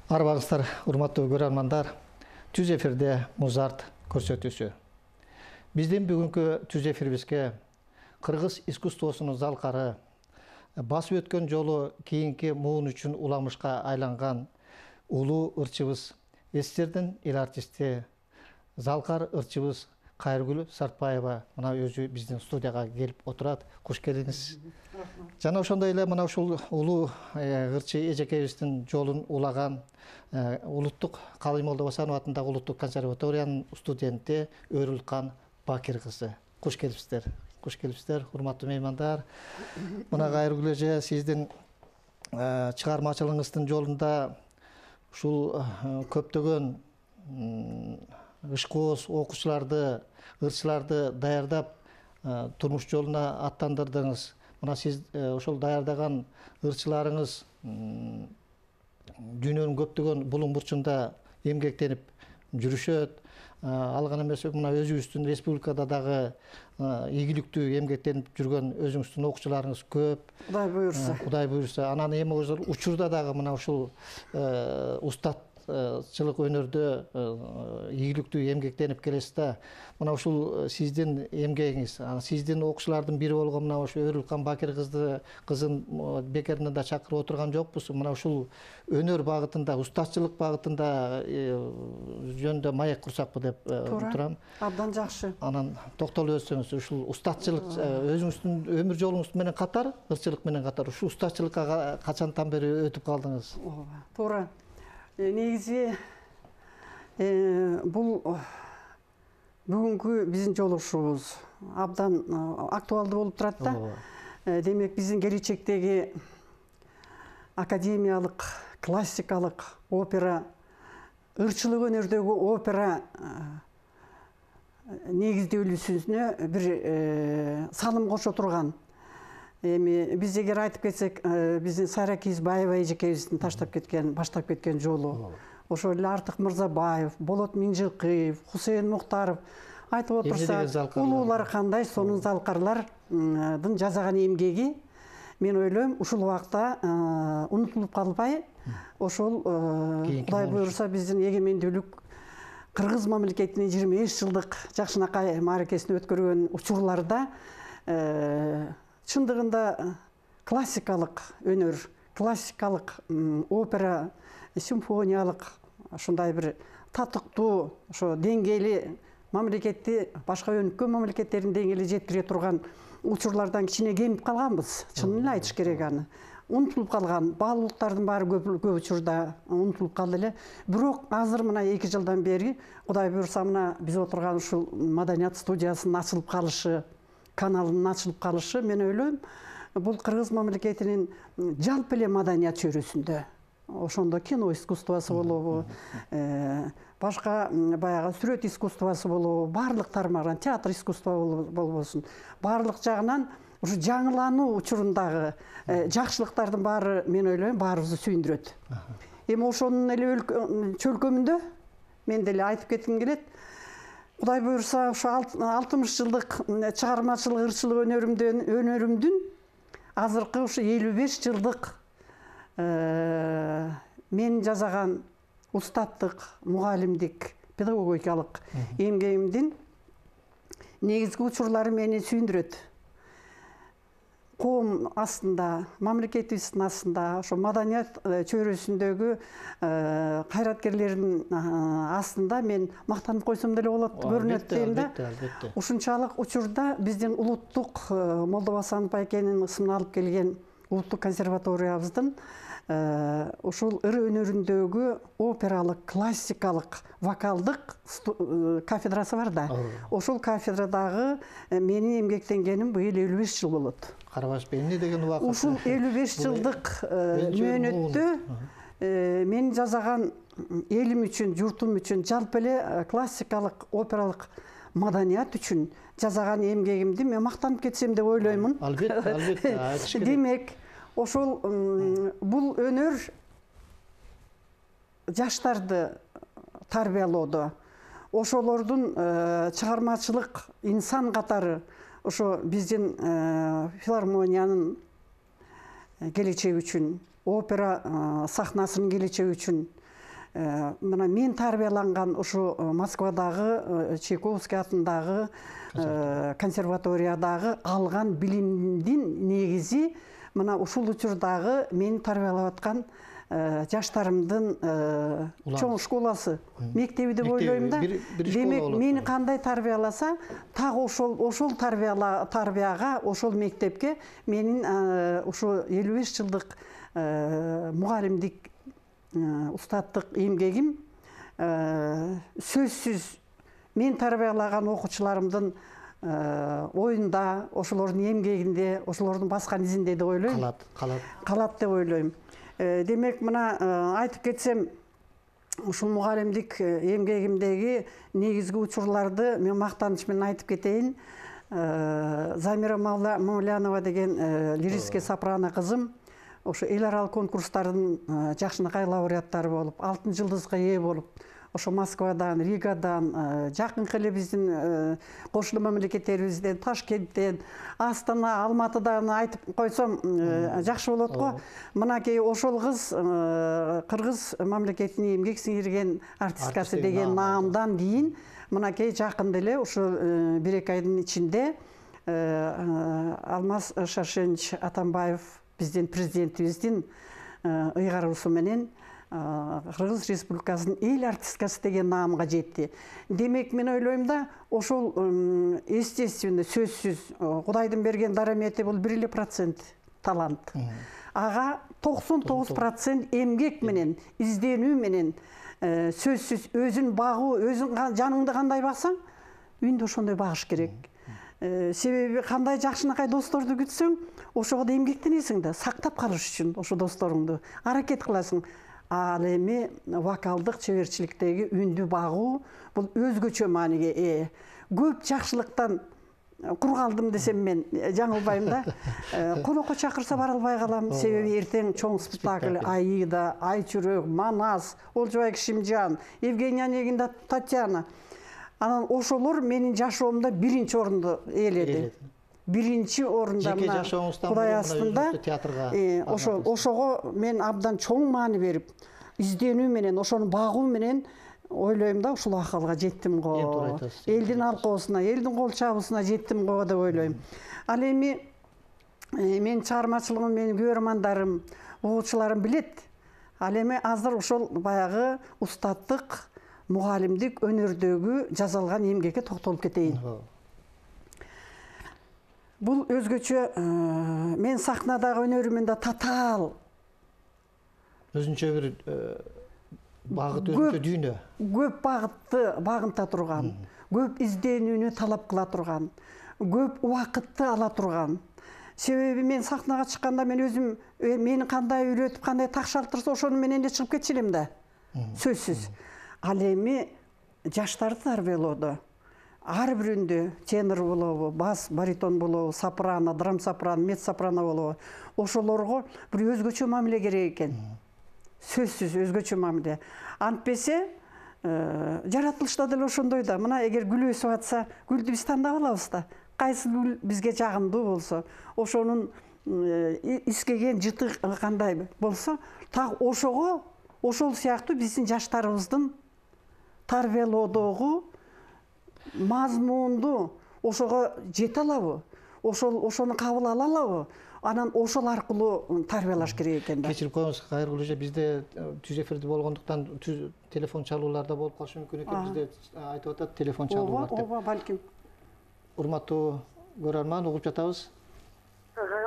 Арбаңыздар, урматтуу көрөрмандар, түз эфирде Музарт көрсөтүүсү. Биздин бүгүнкү түз эфирибизге кыргыз искусствосунун залкары, басып өткөн жолу кийинки муун үчүн уламышка айланган улуу ырчыбыз, эстердин эл артисти, залкар ырчыбыз Кайыргүл Сартбаева мына өзү биздин студияга келип отурат. Куш келиңиз. Жана ошондой эле мына ушул улуу ырчы эжекебиздин жолун улаган улуттук Калый Молдобосанов атындагы улуттук консерваториянын студенти Өрүлкан Бакир кызы. Куш келипсиздер. Куш келипсиздер, урматтуу меймандар. Мына Кайыргүл эже, сиздин чыгармачылыгыңыздын жолунда ушул көптөгөн ышкоос окуучуларды, ырчыларды даярдап турмуш жолуна аттандырдыңыз. Мына сиз ошол даярдаган ырчыларыңыз дүйнөнүн көптөгөн булуң бурчунда эмгектенип жүрүшөт. Ал гана эмес, мына өзүбүздүн республикада дагы ийгиликтүү эмгектенип жүргөн өзүңүздүн окуучуларыңыз көп. Кудай буйрса. Кудай буйрса. Анан эми учурда дагы мына ушул устатчылык өнөрдө ийгиликтүү эмгектенип келесиз да. Мына ушул сиздин эмгегиңиз, сиздин окуучулардын бири болгон мына ошо Өрүлкан Бакир кызын бекеринен да чакырып отурган жокпуз. Мына ушул өнөр багытында, устатчылык багытында жөнүндө маек курсакпы деп турам. Абдан жакшы. Анан токтолуп өтсөңүз, ушул устатчылык өзүңүздүн өмүр жолуңуз менен катар, ырчылык менен катар ушул устатчылыкка качантан бери өтүп калдыңыз? Туура. Негизи бул бүгүнкү биздин жолугушуубуз абдан актуалдуу болуп турат да. Демек биздин келечектеги академиялык, классикалык опера, ырчылык өнөрдөгү опера негиздүүлүүсүнө бир салым кошо турган. Эми биз эгер айтып кетсек, биздин Сайра Кийизбаева эжекебиздин баштап кеткен жолу, ошол эле Артык Мырзабаев, Болот Миңжылкыев, Хусейин Муктаров айтып отурсак, улуулар кандай, сонун залкарлардын жасаган эмгеги, мен ойлойм, ушул убакта унутулуп калбай, ошол Кудай буйрса биздин эгемендүүлүк Кыргыз мамлекетинин 25 жылдык жакшынакай мааракесин өткөргөн учурларда чындыгында классикалык өнөр, классикалык опера, симфониялык ушундай бир татыктуу, ошо деңгээли мамлекетти башка өнүккөн мамлекеттердин деңгээлине жеткире турган учурлардан кичине кемип калганбыз. Чынын эле айтыш керек аны. Унутулуп калган, баалуулуктардын баары көп учурда унутулуп калды эле. Бирок азыр мына 2 жылдан бери Кудай буйрса мына биз отурган ушул маданият студиясынын ачылып калышы, каналынын ачылып калышы, мен ойлойм, бул Кыргыз мамлекетинин жалпы эле маданият чөйрөсүндө, ошондо кино искусствосу болобу, башка баягы сүрөт искусствосу болобу, баардык тармагынан, театр искусство болбосун, баардык жагынан ушу жаңылануу учурундагы жакшылыктардын баары, мен ойлойм, баарыбызды сүйүндүрөт. Эми ошонун эле чөлкөмүндө мен деле айтып кетким келет. Кудай буйрса, ошо 60 жылдык чыгармачылык ырчылык өнөрүмдүн азыркы ушу 55 жылдык мен жасаган устаттык, мугалимдик, педагогикалык эмгегимдин негизги учурлары мени сүйүндүрөт. Коом астында, мамлекетибиздин астында, ошо маданият чөйрөсүндөгү кайраткерлердин астында мен мактанып койсом деле болот, көрүнөт дейм да. Ушунчалык учурда биздин улуттук Молдобосанов байкенин ысымын алып келген улуттук консерваториябыздын ушул ыр өнөрүндөгү опералык, классикалык, вокалдык кафедрасы бар да. Ошол кафедрадагы менин эмгектенгеним быйыл 55 жыл болот. Карабаш эмне деген убакыт? Ушул 55 жылдык мөөнөттө мен жасаган элим үчүн, журтум үчүн, жалпы эле классикалык, опералык маданият үчүн жасаган эмгегимди мен мактанып кетсем деп ойлоймун. Албетте. Демек, ошол бул өнөр жаштарды тарбиялоодо, ошолордун чыгармачылык инсан катары ошо биздин филармониянын келечеги үчүн, опера сахнасынын келечеги үчүн мына мен тарбияланган ушу Москвадагы Чайковский атындагы консерваториядагы алган билимдин негизи мына ушул учурдагы мени тарбиялап аткан жаштарымдын чоң школасы, мектеби деп ойлойм да. Демек, мени кандай тарбияласа, так ошол тарбияга, ошол мектепке менин ушу 55 жылдык мугалимдик устаттык эмгегим сөзсүз мен тарбиялаган окуучуларымдын оюнда, ошолордун эмгегинде, ошолордун баскан изинде деп ойлойм. Калат деп ойлойм. Демек, мына айтып кетсем, ушул мугалимдик эмгегимдеги негизги учурларды мен мактаныч менен айтып кетейин. Замира Мавлянова деген лирический сопрано кызым ошо эл аралык конкурстардын жакшынакай лауреаттары болуп, алтын жылдызга ээ болуп, ошо Москвадан, Ригадан, жакынкы эле биздин кошуну мамлекеттерибизден, Ташкенттен, Астана, Алматыдан айтып койсом жакшы болот го. Мынакей ошол кыз Кыргыз мамлекетине эмгек сиңирген артисткасы деген наамдан кийин мынакей жакында эле ошо 1-2 айдын ичинде Алмаз Шаршенович Атамбаев биздин президентибиздин ыйгаруусу менен Кыргыз Республикасынын эл артисткасы деген наамга жетти. Демек, мен ойлойм да, ошол естественно, сөзсүз Кудайдын берген дарамети бул 1% талант. Ага 99% эмгек менен, изденүү менен, сөзсүз өзүн багуу, өзүн жаныңды кандай багсаң, үйүндө ошондой багыш керек. Себеби кандай жакшынакай досторду күтсөң, ошого да эмгектенесиң да, сактап калыш үчүн ошо досторуңду аракет кыласың. Ал эми вокалдык чеберчиликтеги үндү багуу бул өзгөчө мааниге ээ. Көп жакшылыктан кур калдым десем мен жаңылбайм да. Конокко чакырса бара албай калам. Себеби эртең чоң спектакль Аида, Айчүрөк, Манас, Олжобай Кишимжан, Евгения Онегина, Татьяна. Анан ошолор менин жашоомдо биринчи орунду ээледи. Биринчи орунда мына Кудай астында ошого мен абдан чоң маани берип, изденүү менен, ошону багуу менен ойлойм да, ушул акылга жеттим го. Элдин алкоосуна, элдин кол чабуусуна жеттим го деп ойлойм. Ал эми менин чыгармачылыгым, менин көрөрмандарым, угуучуларым билет. Ал эми азыр ошол баягы устаттык, мугалимдик өнөрдөгү жазалган эмгекке токтолуп кетейин. Бул өзгөчө мен сахнадагы өнөрүмөн да татаал. Өзүнчө бир багыт, өзүнчө дүйнө. Көп багытты багынта турган, көп изденүүнү талап кыла турган, көп убакытты ала турган. Себеби мен сахнага чыкканда мен өзүм мени кандай үйрөтүп, кандай такшалтырса ошону менен эле чыгып кетчү элем да. Сөзсүз. Ал эми жаштарды тарбиялоодо ар биринде тенор болобу, бас, баритон болобу, сопрано, драм сопрано, мец сопрано болобу, ошолорго бир өзгөчө мамиле керек экен. Сөзсүз өзгөчө мамиле. Антпесе жаратылышта деле ошондой да. Мына эгер гүл өсүп атса, гүлдү биз тандап алабыз да. Кайсы гүл бизге жагымдуу болсо, ошонун искеген жыты кандай болсо, так ошого, ошол сыяктуу биздин жаштарыбыздын тарбиялоодогу мазмунду ошого жете алабы, ошону кабыл ала алабы, анан ошол аркылуу тарбиялаш керек экен да. Кечирип коюңуз, кайрылуу эже, бизде түз эфирде болгондуктан телефон чалууларда болуп калышы мүмкүн экен. Бизде айтып атат, телефон чалуу бар деп. Ооба, балким. Урматтуу көрөрман, угуп жатабыз.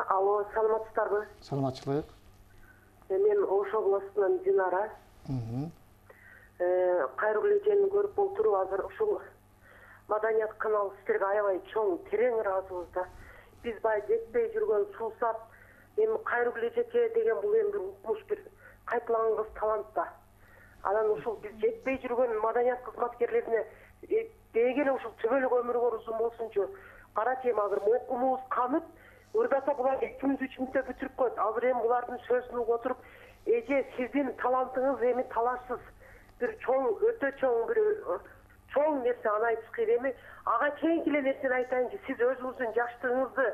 Алло, саламатсыздарбы? Саламатчылык. Мен Ош областынан Динара. Кайрылуу эжени көрүп болтуруп, азыр ушул маданият каналы сиздерге аябай чоң, терең ыраазыбыз да. Биз бай жетпей жүргөн суусап, эми Кайрылуу эжеке деген бул эми бир укмуш, бир кайталанган кыз талант да. Анан ушул биз жетпей жүргөн маданият кызматкерлерине деги эле ушул түбөлүк өмүрүңөр узун болсунчу. Карачы, эми азыр окуумубуз канып, ырдаса булар 2 мүнөт 3 мүнөттө бүтүрүп коет. Азыр эми булардын сөзүн угуп отуруп, эже сиздин талантыңыз эми талашсыз. Бир чоң, өтө чоң, бир чоң нерсе анайчы эми ага чейинки эле нерсени айтайынчы. Сиз өзүңүздүн жаштыгыңызды,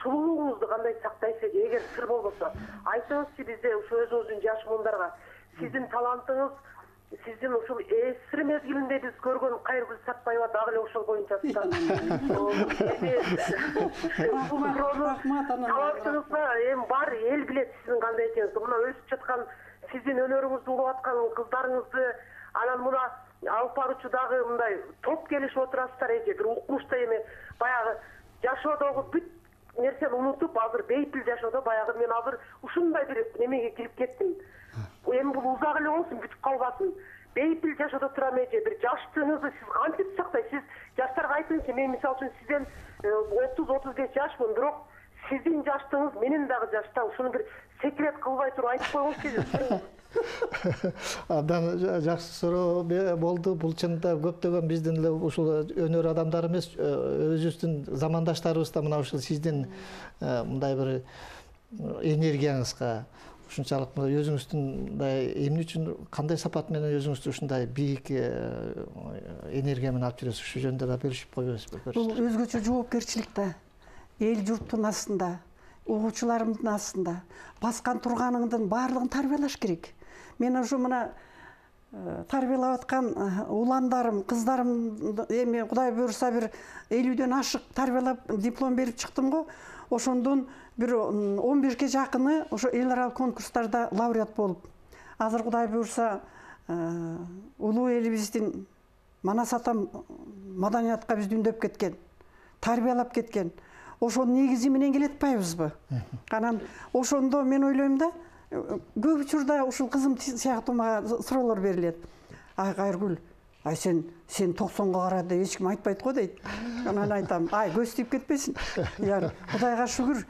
сулуулугуңузду кандай сактайсыз, эгер сыр болбосо айтыңызчы бизде ушу өзүңүздүн жаш муундарга. Сиздин талантыңыз Сиздин ушул эсир мезгилинде биз көргөн Кайыргүл Сатпаева дагы эле ошол боюнча талапчыңызга эми бар эл билет сиздин кандай экениңизди. Мына өсүп жаткан сиздин өнөрүңүздү улап аткан кыздарыңызды анан мына алып баруучу дагы мындай топ келишип отурасыздар эже бир укмуштай эме баягы жашоодогу бүт нерсени унутуп азыр бейпил жашоодо баягы мен азыр ушундай бир немеге кирип кеттим. Эми бул узак эле болсун, бүтүп калбасын. Бейпил жашоодо турам эже, бир жаштыгыңызды сиз кантип сактайсыз? Сиз жаштарга айтыңызчы, мен мисалы үчүн сизден 30-35 жашмын, бирок сиздин жаштыгыңыз менин дагы жашта. Ушуну бир секрет кылбай туруп айтып койгуңузчу. Абдан жакшы суроо болду. Бул чынында көптөгөн биздин эле ушул өнөр адамдары эмес, өзүбүздүн замандаштарыбыз да мына ушул сиздин мындай бир энергияңызга ушунчалык өзүңүздүн мындай эмне үчүн кандай сапат менен өзүңүздү ушундай бийик энергия менен алып жүрөсүз? Ушу жөнүндө да бөлүшүп койбойсузбу? Бул өзгөчө жоопкерчилик да. Эл журттун астында, угуучуларымдын астында баскан турганыңдын баардыгын тарбиялаш керек. Мен ушу мына тарбиялап аткан уландарым, кыздарым эми Кудай буйрса бир 50ден ашык тарбиялап диплом берип чыктым го. Ошондон бир 15ке жакыны ошо эл аралык конкурстарда лауреат болуп. Азыр Кудай буйрса улуу элибиздин Манас атам маданиятка бизди үндөп кеткен, тарбиялап кеткен. Ошонун негизи менен келе атпайбызбы? Анан ошондо мен ойлойм да, көп учурда ушул кызым сыяктуу мага суроолор берилет. Ай Кайыргүл, ай сен 90га кара деп эч ким айтпайт го дейт. Анан айтам, ай көз тип кетпесин. Кудайга шүгүр.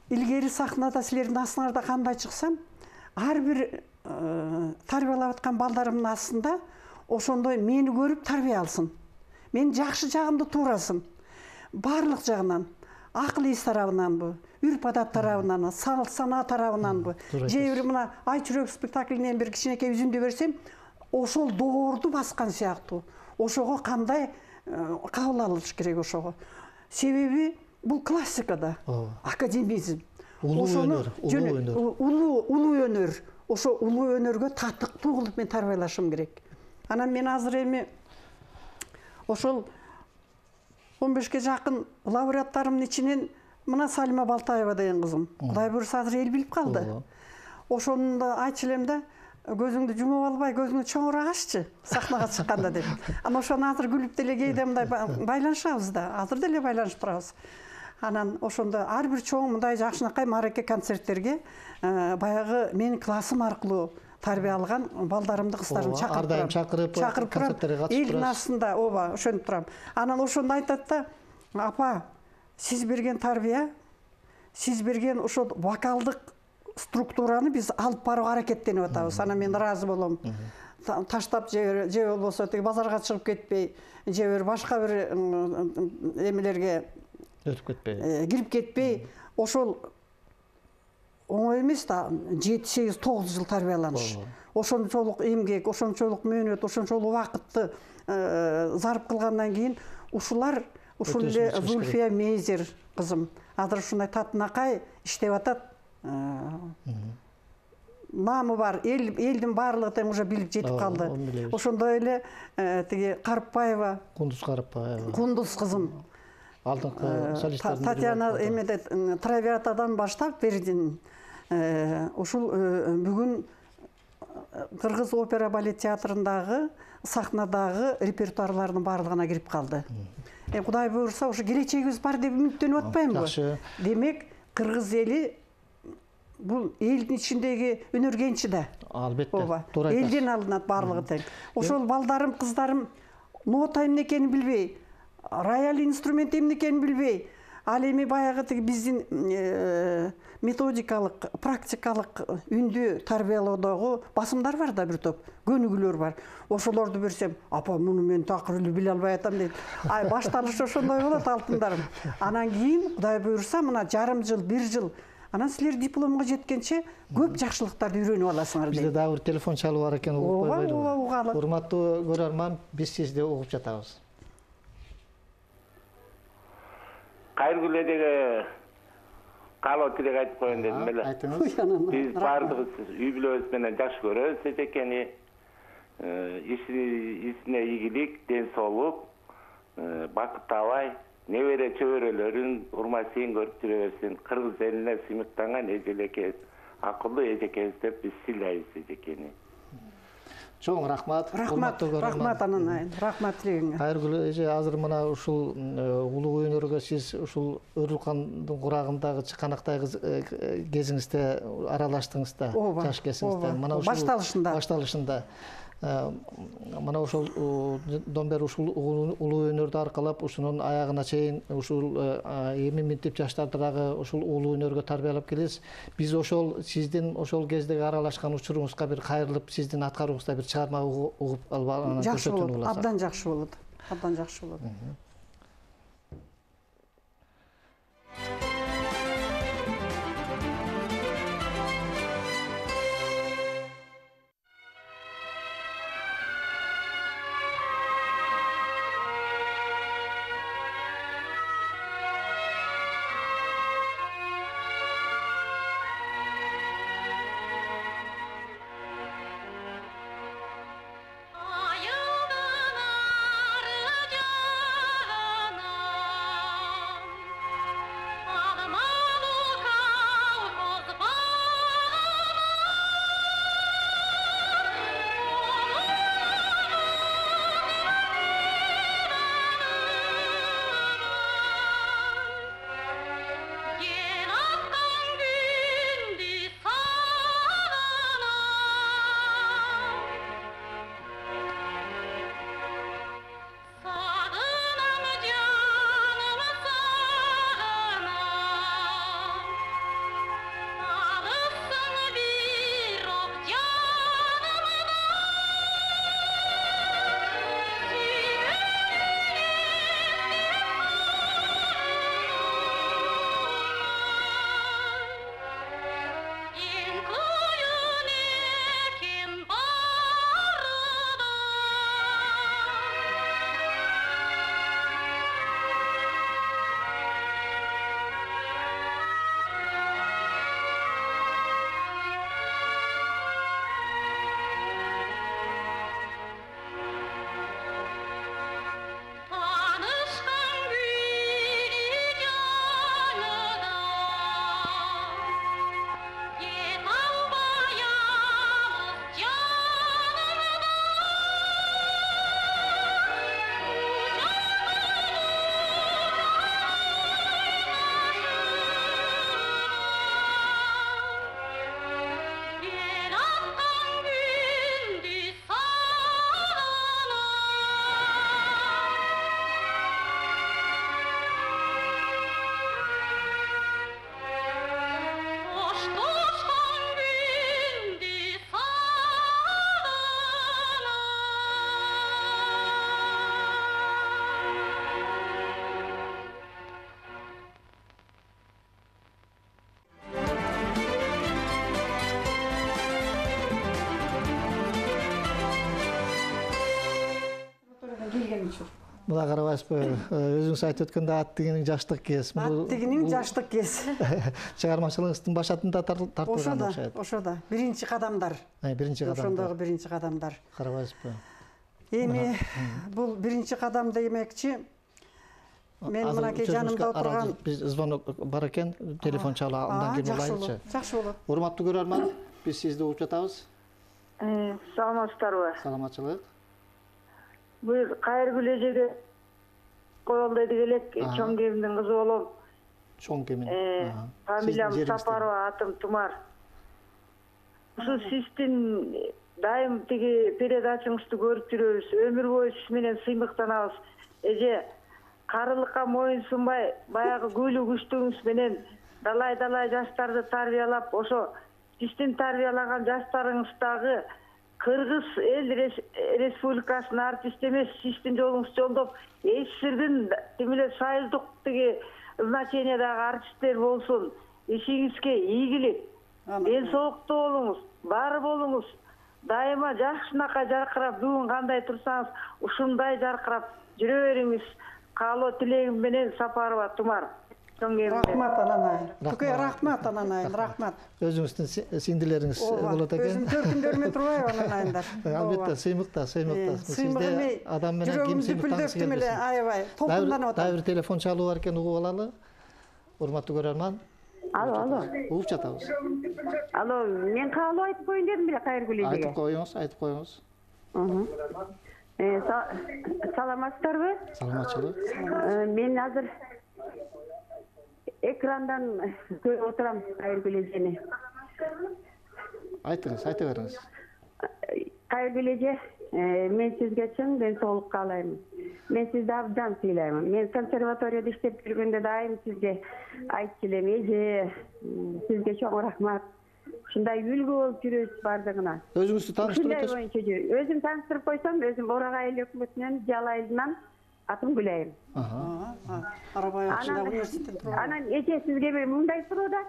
Илгери сахнада силердин астыңарда кандай чыксам, ар бир тарбиялап аткан балдарымдын астында ошондой мени көрүп тарбия алсын. Мен жакшы жагымды туурасын. Барлык жагынан, акыл эс тарабынанбы, үрп адат тарабынан, сана тарабынанбы. Же бир мына Ай жүрөк спектаклинен бир кичинекей үзүндү берсем, ошол доорду баскан сыяктуу. Ошого кандай кабыл алыш керек ошого. Себеби бул классикада, академизм. Улуу өнөр. Ошо улуу өнөргө татыктуу кылып мен тарбиялашым керек. Анан мен азыр эми ошол 15ке жакын лауреаттарымдын ичинен мына Салима Балтаева деген кызым. Кудай буйрса азыр эл билип калды. Ошону да айтчу элем да, көзүңдү жумуп албай, көзүңдү чоңураак аччы сахнага чыкканда деп. Анан ошону азыр күлүп деле кээде мындай байланышабыз да, азыр деле байланышып турабыз. Анан ошондо ар бир чоң мындай жакшынакай маареке концерттерге баягы менин классым аркылуу тарбиялган балдарымды, кыздарымды чакырып концерттерге катышып турасыз. Элдин астында ооба ошентип турам. Анан ошондо айтат да, апа, сиз берген тарбия, сиз берген ошо вокалдык структураны биз алып барууга аракеттенип атабыз. Анан мен ыраазы болом. Таштап же болбосо тиги базарга чыгып кетпей, же бир башка бир эмелерге өтүп кетпей, кирип кетпей, ошол оңой эмес да, 7-8-9 жыл тарбияланыш. Ошончолук эмгек, ошончолук мөөнөт, ошончолук убакытты зарып кылгандан кийин ушулар, ушул эле Зульфия Мейзер кызым азыр ушундай татынакай иштеп атат. Намы бар, элдин баардыгы тең уже билип жетип калды. Ошондой эле тиги Карпаева, Кундуз кызым. Алдыңкы солисттердин Татьяна эмеде Травиатадан баштап бердин. Ушул бүгүн Кыргыз опера балет театрындагы сахнадагы репертуарлардын баардыгына кирип калды. Кудай буйрса, ошо келечегибиз бар деп үмүттөнүп атпаймынбы? Демек, кыргыз эли бул элдин ичиндеги өнөр кенчи да. Албетте. Элден алынат баардыгы тең. Ошол балдарым, кыздарым нота эмне экенин билбей, рояль инструмент эмне экенин билбей, ал эми баягы тиги биздин методикалык, практикалык үндү тарбиялоодогу басымдар бар да бир топ, көнүгүүлөр бар. Ошолорду берсем, апа, муну мен такыр эле биле албай атам дейт. Ай, башталыш ошондой болот алтындарым. Анан кийин Кудай буйрса, мына жарым жыл, 1 жыл, анан силер дипломго жеткенче көп жакшылыктарды үйрөнүп аласыңар дейт. Бизде дагы бир телефон чалуу бар экен, угуп койбойлубу? Ооба, угалы. Урматтуу көрөрман, биз сизди угуп жатабыз. Кайыргүл эдеге каалоо тилек айтып коеюн дедим эле. Айтыңыз. Биз баардыгыбыз үй бүлөбүз менен жакшы көрөбүз эжекени. исине ийгилик, ден соолук, бакыт табай, небере чөбөрөлөрүн урматсыйын көрүп жүрө берсин. Кыргыз элине сыймыктанган эжелеке, акылдуу эжекебиз деп биз сыйлайбыз эжекени. Чоң рахмат. Рахмат анан, рахмат тилегиңе. Кайргүл эже, азыр мына ушул улуу өнөргө сиз ушул Өрүлкандын курагындагы чыканактай кезиңизде аралаштыңыз да, жаш кезиңизде. Башталышында. Мына ошол бери ушул улуу өнөрдү аркалап, ушунун аягына чейин ушул эми минтип жаштарды дагы ушул улуу өнөргө тарбиялап келесиз. Биз ошол сиздин ошол кездеги аралашкан учуруңузга бир кайрылып, сиздин аткаруңузда бир чыгарма угуп алып жакшы болот. Абдан жакшы болот. Абдан жакшы болот. Мына карабайсызбы, өзүңүз айтып өткөндө ат дегениң жаштык кез. Ат дегениң жаштык кез. Чыгармачылыгыңыздын башатында тартылган окшойт. Ошода, биринчи кадамдар. Биринчи кадамдар. Ошондогу биринчи кадамдар. Карабайсызбы. Эми бул биринчи кадам демекчи, мен мынакей жанымда отурган биз звонок бар экен, телефон чала, андан кийин улайчы. Жакшы болот. Урматтуу көрөрман, биз сизди угуп жатабыз. Саламатсыздарбы? Саламатчылык. Бул Кайргүл эжеге колдойду элек, чоң кеминдин кызы болом. Чоң кемин. Фамилиям Сапарова, атым Тумар. Ушу сиздин дайым тиги передачаңызды көрүп жүрөбүз. Өмүр бою сиз менен сыймыктанабыз. Эже, карылыкка моюн сунбай, баягы күйлүү күчтүгүңүз менен далай жаштарды тарбиялап, ошо сиздин тарбиялаган жаштарыңыздагы Кыргыз эл республикасынын артист эмес, сиздин жолуңузду жолдоп, сиздин демеле союздук тиги значениядагы артисттер болсун. Ишиңизге ийгилик, ден соолуктуу болуңуз, бар болуңуз. Дайыма жакшынакай жаркырап, бүгүн кандай турсаңыз, ушундай жаркырап жүрө бериңиз. Каалоо тилегим менен Сапарова Тумар. Рахмат ананайым. Түкө рахмат ананайым, рахмат. Өзүңүздүн сиңдилериңиз болот экен. Өзүм төркүндөрүмө турбайбы ананайымдар. Албетте, сыймыкта. Сизде адам менен ким сыймыктангысы эле аябай толкунданып атам. Дагы бир телефон чалуу бар экен, угуп алалы. Урматтуу көрөрман. Алло. Угуп жатабыз. Алло, мен каалоо айтып коеюн дедим беле Кайыргүл эжеге. Айтып коюңуз. Саламатсыздарбы? Саламатчылык. Мен азыр экрандан көрүп отурам Кайыргүл эжени. Айтыңыз, айта бериңиз. Кайыргүл эже, мен сизге чын денсаулык каалайм. Мен сизди абдан сыйлайм. Мен консерваторияда иштеп жүргөндө дайым сизге айтчу элем, эже, сизге чоң рахмат. Ушундай үлгү болуп жүрөбүз бардыгына. Өзүңүздү тааныштырып өтөсүз. Өзүм тааныштырып койсом, өзүм Орак айыл өкмөтүнөн Жалал айылынан атым Гүлайым. Арабай Акчында университетте турам. Анан эже сизге бир мындай суроо да.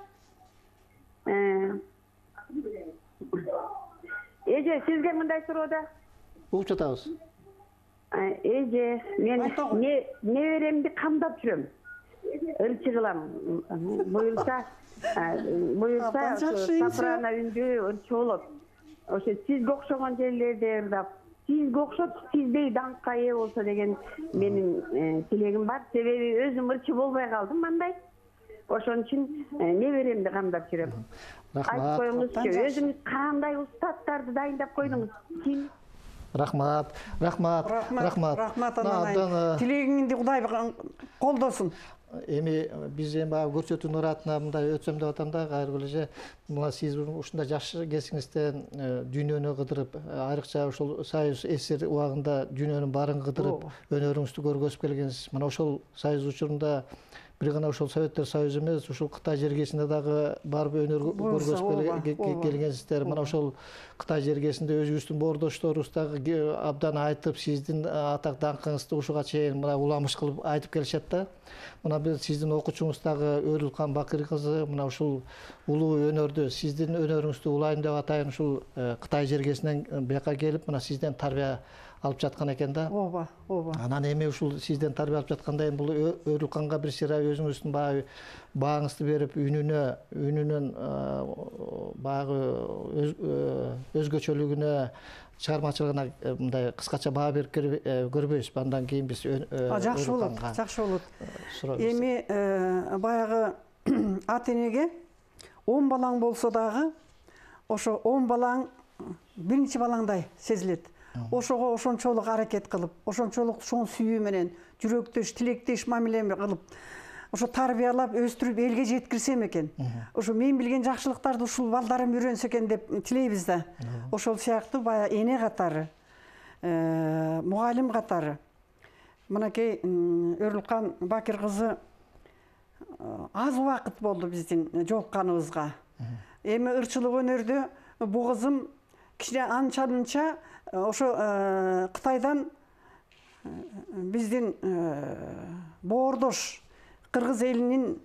Эже сизге мындай суроо да. Угуп жатабыз. Эже, мен неберемди камдап жүрөм. Ырчы кылам. Буюрса сапрана үндүү ырчы болот. Ошо сизге окшогон жерлерде ырдап, сизге окшоп сиздей даңкка ээ болсо деген менин тилегим бар. Себеби өзүм ырчы болбой калдым андай. Ошон үчүн неберемди камдап жүрөм. Айтып коюңузчу, өзүңүз кандай устаттарды дайындап койдуңуз? Рахмат. Рахмат ананайым. Тилегиңди Кудай колдосун. Эми биз баягы көрсөтүүнүн ыраатына мындай өтсөм деп атам да, Кайыргүл эже. Мына сиз ушундай жаш кезиңизден дүйнөнү кыдырып, айрыкча ушул Союз СССР убагында дүйнөнүн баарын кыдырып, өнөрүңүздү көргөзүп келгенсиз. Мына ошол Союз учурунда бир гана ошол Советтер Союзу эмес, ушул Кытай жергесинде дагы барып өнөр көргөзүп келгенсиздер. Мына ошол Кытай жергесинде өзүбүздүн боордошторубуз дагы абдан айтып, сиздин атак даңкыңызды ушуга чейин мына уламыш кылып айтып келишет да. Мына биз сиздин окуучуңуз дагы Өрүлкан Бакыр кызы мына ушул улуу өнөрдү, сиздин өнөрүңүздү улайым деп атайын, ушул Кытай жергесинен бияка келип, мына сизден тарбия алып жаткан экен да. Ооба. Анан эми ушул сизден тарбия алып жаткандай бул Өрүлканга бир сыйра өзүңүздүн баягы бааңызды берип, үнүнөн баягы өзгөчөлүгүнө, чыгармачылыгына мындай кыскача баа берип көрбөйсүзбү? Андан кийин биз жакшы болот. Эми баягы ата энеге 10 балаң болсо дагы, ошо 10 балаң биринчи балаңдай сезилет. Ошого ошончолук аракет кылып, ошончолук чоң сүйүү менен, жүрөктөш, тилектеш мамиле кылып, ошо тарбиялап, өстүрүп элге жеткирсем экен. Ошо мен билген жакшылыктарды ушул балдарым үйрөнсө экен деп тилейбиз да. Ошол сыяктуу баягы эне катары, мугалим катары. Мынакей Өрүлкан Бакир кызы аз убакыт болду биздин жолукканыбызга. Эми ырчылык өнөрдө бу кызым кичине анча-мынча ошо Кытайдан биздин боордош кыргыз элинин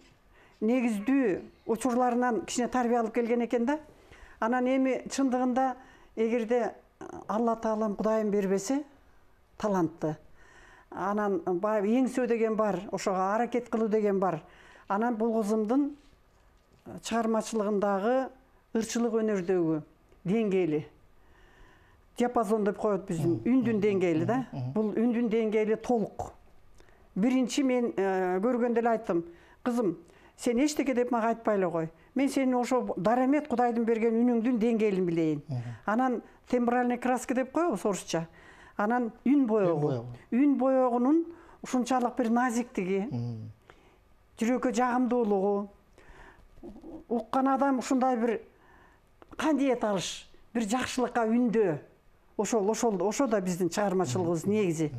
негиздүү учурларынан кичине тарбия алып келген экен да. Анан эми чындыгында эгерде Алла Таалам Кудайым бербесе талантты. Анан баягы эңсөө деген бар, ошого аракет кылуу деген бар. Анан бул кызымдын чыгармачылыгындагы ырчылык өнөрдөгү деңгээли, диапазон деп коет биздин үндүн деңгээли да. Бул үндүн деңгээли толук. Биринчи мен көргөндө эле айттым, кызым, сен эчтеке деп мага айтпай эле кой. Мен сенин ошо дарамет Кудайдын берген үнүңдүн деңгээлин билейин. Анан тембральный краска деп коебуз орусча. Анан үн боёгу. Үн боёгунун ушунчалык бир назиктиги, жүрөккө жагымдуулугу, уккан адам ушундай бир кандиет алыш, бир жакшылыкка үндөө. Ошол да биздин чыгармачылыгыбыз негизи.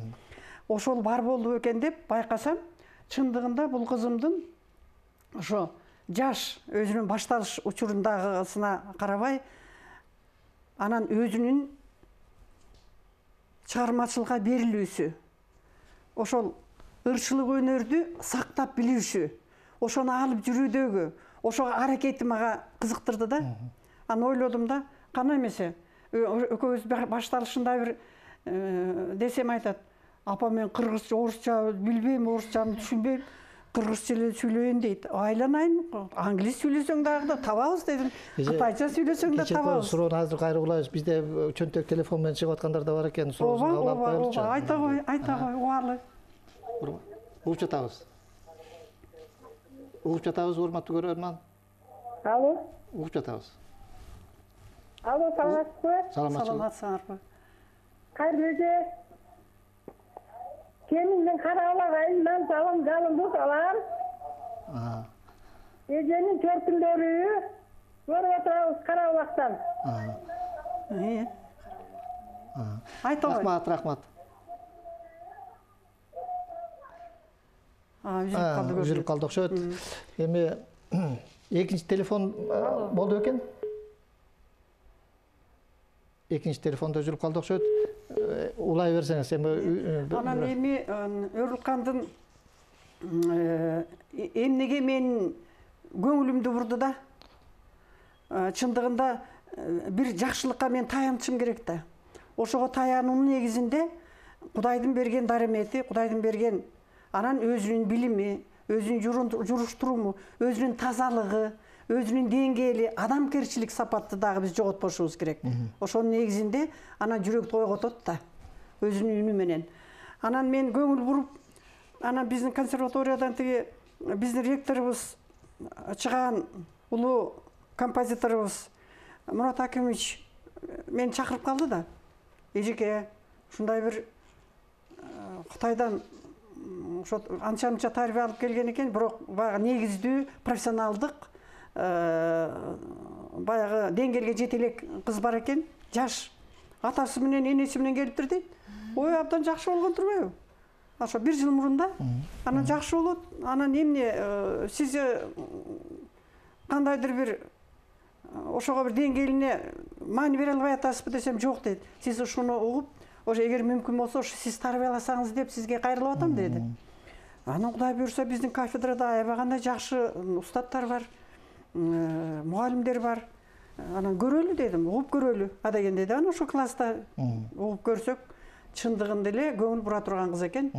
Ошол бар болду экен деп байкасам, чындыгында бул кызымдын ошо жаш өзүнүн башталыш учурундагысына карабай, анан өзүнүн чыгармачылыкка берилүүсү, ошол ырчылык өнөрдү сактап билүүсү, ошону алып жүрүүдөгү, ошого аракети мага кызыктырды да. Анан ойлодум да, кана эмесе экөөбүз башталышында бир десем айтат, апа мен кыргызча, орусча билбейм, орусчаны түшүнбөйм, кыргыз тилин сүйлөйүн дейт. Айланайын, англис сүйлөсөң дагы да табабыз дедим. Кытайча сүйлөсөң да табабыз. Суроону азыр кайра кылабыз. Бизде чөнтөк телефон менен чыгып аткандар да бар экен. Суроосун кабыл алып коелучу. Айта кой, убалы. Угуп жатабыз. Угуп жатабыз, урматтуу көрөрман. Алло. Угуп жатабыз. Алло, саламатсызбы? Саламатсыңарбы? Кайрылуу эже. Кеминден Карабалак айынан салам жалынды салам. Эженин төркүндөрү көрүп отурабыз Карабалактан. Айта кой. Рахмат. Üzülüp kaldı okşayt. Эми экинчи телефон болду экен. Экинчи телефонда üzülüp kaldı okşayt. Улай берсеңиз, Анан эми Өрүлкандын эмнеге мен көңүлүмдү бурду да. Чындыгында бир жакшылыкка мен таянышым керек да. Ошого таянуунун негизинде Кудайдын берген дарымети, Кудайдын берген анан өзүнүн билими, өзүнүн журуштуруму, өзүнүн тазалыгы, өзүнүн деңгээли, адамгерчилик сапатты дагы биз жоготпошубуз керек. Ошонун негизинде анан жүрөк тойготот да, өзүнүн үнү менен. Анан мен көңүл буруп, анан биздин консерваториядан тиги биздин ректорубуз чыган улуу композиторубуз Мурат Акимович мени чакырып калды да. Эжеке, ушундай бир Кытайдан ошо анча-мынча тарбия алып келген экен, бирок баягы негиздүү, профессионалдык, баягы деңгээлге жете элек кыз бар экен, жаш. Атасы менен, энеси менен келиптир дейт. Ой, абдан жакшы болгон турбайбы? Ошо 1 жыл мурунда. Анан жакшы болот. Анан эмне сиз кандайдыр бир ошого бир деңгээлине маани бере албай атасызбы десем, жок дейт. Сиз ушуну угуп, ошо эгер мүмкүн болсо сиз тарбияласаңыз деп сизге кайрылып атам деди. Анан Кудай буйрса биздин кафедрада аябагандай жакшы устаттар бар, мугалимдер бар. Анан көрөлү дедим, угуп көрөлү. А дегенде да ошо класста угуп көрсөк, чындыгында эле көңүл бура турган кыз экен.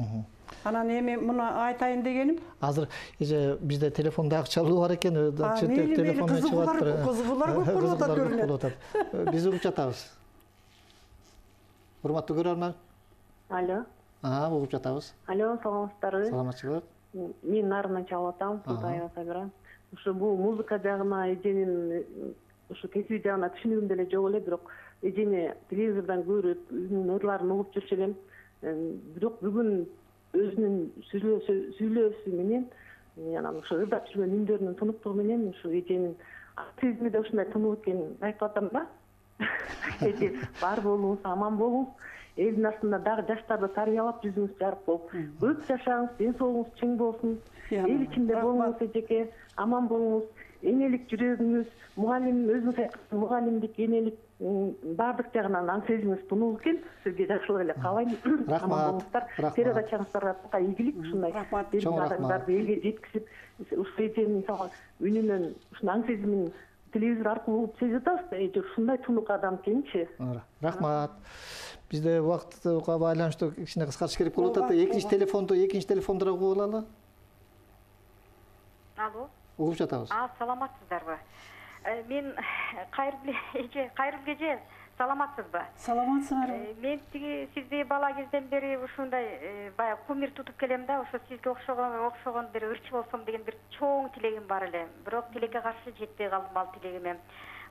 Анан эми муну айтайын дегеним. Азыр бизде телефондагы чалуу бар экен, чөтөк телефон менен чыгып атат. Кызыгуулар көп болуп атат көрүнөт. Биз угуп жатабыз. Урматтуу көрөрман. Алло. Угуп жатабыз. Алло, саламатсыздарбы? Саламатчылык. Мен Нарынан чалып атам, Кудайга сабырам. Ушу бул музыка жагына эженин ушу кесиби жагына түшүнүгүм деле жок эле, бирок эжени телевизордон көрүп, үнүнүн ырларын угуп жүрчү элем. Бирок бүгүн өзүнүн сүйлөөсү менен, анан ушу ырдап жүргөн үндөрүнүн тыныктыгы менен ушу эженин сезими да ушундай тынып эткенин айтып атам да. Эже бар болуңуз, аман болуңуз. Элдин астында дагы жаштарды тарбиялап жүзүңүз жарык болуп, көп жашаңыз, ден соолугуңуз чың болсун. Эл ичинде болуңуз эжеке, аман болуңуз. Энелик жүрөгүңүз, мугалим өзүңүз айткан мугалимдик, энелик баардык жагынан аң сезимиңиз тунук экен. Сизге жакшылык эле каалайм. Аман болуңуздар. Передачаңыздарга ийгилик ушундай адамдарды элге жеткизип, ушу эженин мисалы үнүнөн ушун аң сезимин телевизор аркылуу угуп сезип атабыз. Эже ушундай тунук адам экенчи. Рахмат. Бизде убакытка байланыштуу кичине кыскартыш керек болуп атат. Экинчи телефондо угуп алалы. Алло. Угуп жатабыз. Саламатсыздарбы? Мен кайрылуу эже, саламатсызбы? Саламатсыңарбы? Мен тиги сизди бала кезден бери ушундай баягы кумир тутуп келем да, ошо сизге окшогон бир ырчы болсом деген бир чоң тилегим бар эле. Бирок тилекке каршы жетпей калдым ал тилегиме.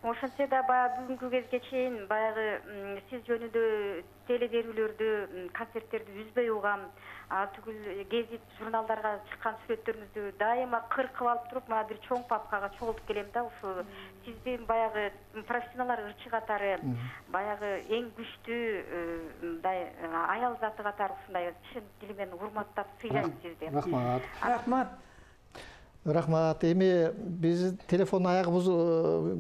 Ошентсе да баягы бүгүнкү кезге чейин баягы сиз жөнүндө телеберүүлөрдү, концерттерди үзбөй угам. Түгүл гезит, журналдарга чыккан сүрөттөрүңүздү дайыма кыркып алып туруп, мына бир чоң папкага чогултуп келем да, ушу сиздин баягы профессионалдар ырчы катары, баягы эң күчтүү мындай аял заты катары ушундай чын дили менен урматтап сыйлайм сизди. Рахмат. Эми биз телефон аягы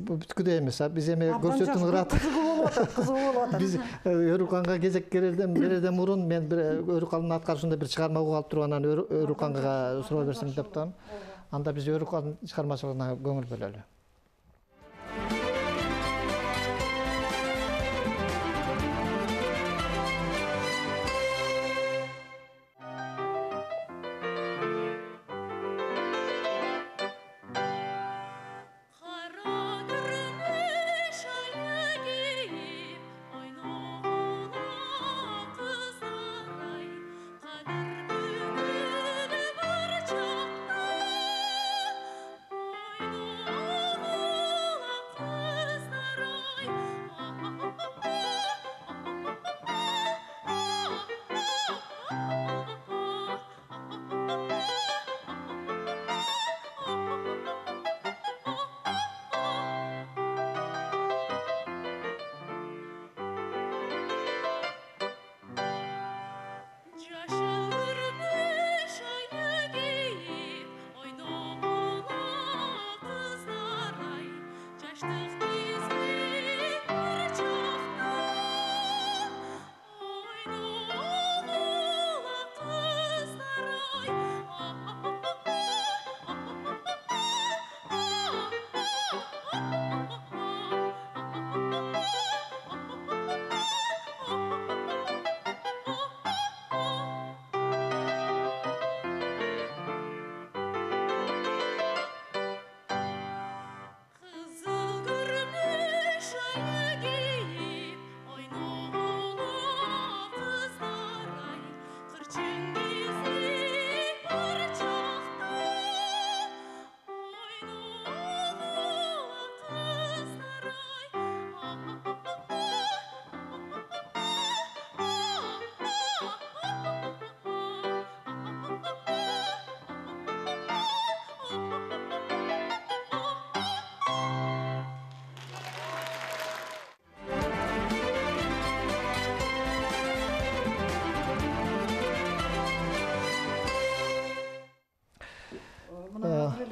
бүткүдө эмес. Биз эми көрсөтүүнү кырат. Кызыгуу болуп атат. Биз Өрүканга кезек берерден мурун мен бир Өрүкандын аткарышында бир чыгарма угуп алып туруп анан Өрүканга суроо берсем деп атам. Анда биз Өрүкан чыгармачылыгына көңүл бөлөлү.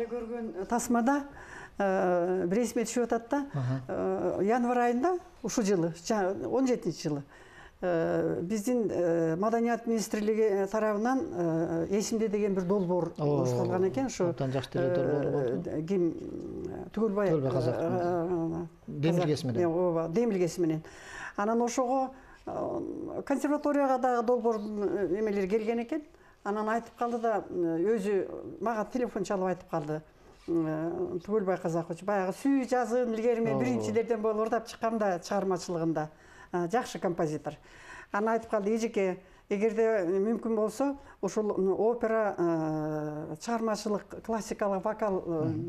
Көрген тасмада бір есіме түсіп жатады да, январь айында ұшы жылы, 17 жылы, біздің Маданият министрлігі тарабынан есімде деген бір долбор ұшталған екен. Түгілбай демілгесіменен. Анан ошоға консерваторияға дағы долбордың емелер келген екен. Анан айтып қалды да, өзі маға телефон чалып айтып қалды. Түгілбай Қазақович, баяғы сүй жазын ілгерімен біріншілерден болып ордап шыққанда шығармашылығында. Жақшы композитор. Ана айтып қалды, ежеке, егерде мүмкін болса, ошол опера, шығармашылық, классикалық вокал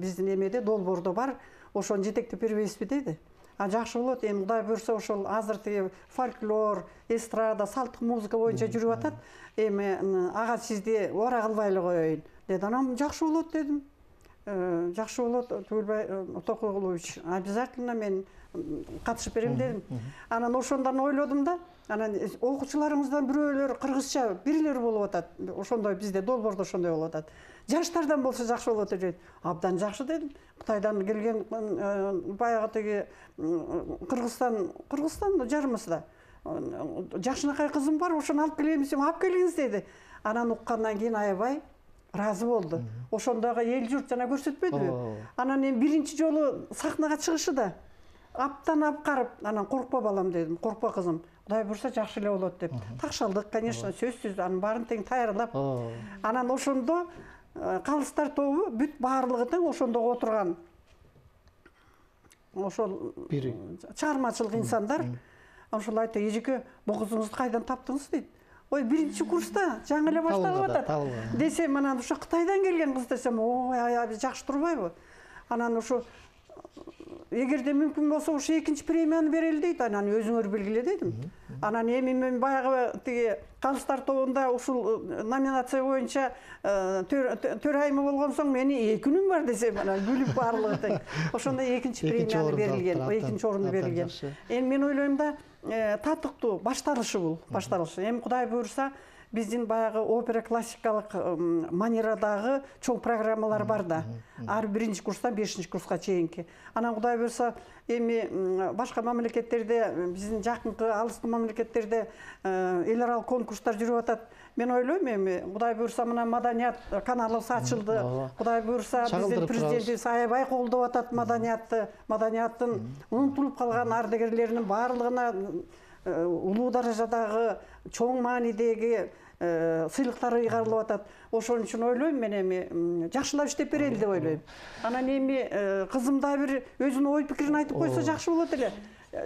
біздің емеде долборда бар, ошоны жетектеп бербейсіз бе дейді. Жақшы болады, эми Кудай буйрса ошол азыр фольклор, эстрада, салттык музыка боюнча жүрүп атат. Эми ага сизди ора кылбай эле коеюн деди. Анан жақсы болот дедим. Жақсы болот, Түгүлбай Токугулович, обязательно мен катышып берем дедим. Анан ошондан ойлодум да, анан окуучуларыбыздан бирөөлөр кыргызча бирлер болуп атат. Ошондой бизде долбордо ошондой болуп атат. Жаштардан болсо жакшы болот деп. Абдан жакшы дедим. Кытайдан келген баягы теги Кыргызстан жарымызда. Жакшынакай кызым бар, ошону алып келемиз, алып келиңиз деди. Анан уккандан кийин аябай разы болду. Ошондогу эл журт жана көрсөтпөдүбү? Анан эми биринчи жолу сахнага чыгышы да аптан апкарып, анан коркпа балам дедим, коркпа кызым. Кудай буйрса жакшы эле болот деп. Такшалдык, конечно, сөзсүз, анын баарын тең даярдап. Анан ошондо калыстар тобу бүт баарлыгы тең ошондо отурган. Ошол чыгармачылык инсандар ошол айтты, эжеке, бул кызыңызды кайдан таптыңыз дейт. Ой, биринчи курста жаңы эле башталып атат. Десем, анан ошо Кытайдан келген кыз десем, ой, жакшы турбайбы? Анан ошо эгерде мүмкүн болсо ошо экинчи премияны берели дейт, анан өзүңөр белгиле дедим. Анан эми мен баягы тиги калыстар тобунда ушул номинация боюнча төрайымы болгон соң мени 2 күнүм бар десем, анан күлүп баарлыгы тең. Ошондо экинчи премияны берилген, экинчи орунду берилген. Эми мен ойлойм да, татыктуу башталышы бул, башталышы. Эми Кудай буйрса, биздин баягы опера классикалык манерадагы чоң программалар бар да. Ар биринчи курстан 5-чи курска чейинки. Анан Кудай буйрса, эми башка мамлекеттерде, биздин жакынкы алыскы мамлекеттерде эл аралык конкурстар жүрүп атат. Мен ойлойм, эми Кудай буйрса, мына Маданият каналы ачылды. Кудай буйрса, биздин президентибиз аябай колдоп атат Маданиятты. Маданияттын унутулуп калган ардагерлеринин баарлыгына улуу даражадагы чоң маанидеги сыйлыктар ыйгарылып атат. Ошон үчүн ойлойм, мен эми жакшылап иштеп берели деп ойлойм. Анан эми кызым да бир өзүнүн ой пикирин айтып койсо жакшы болот эле.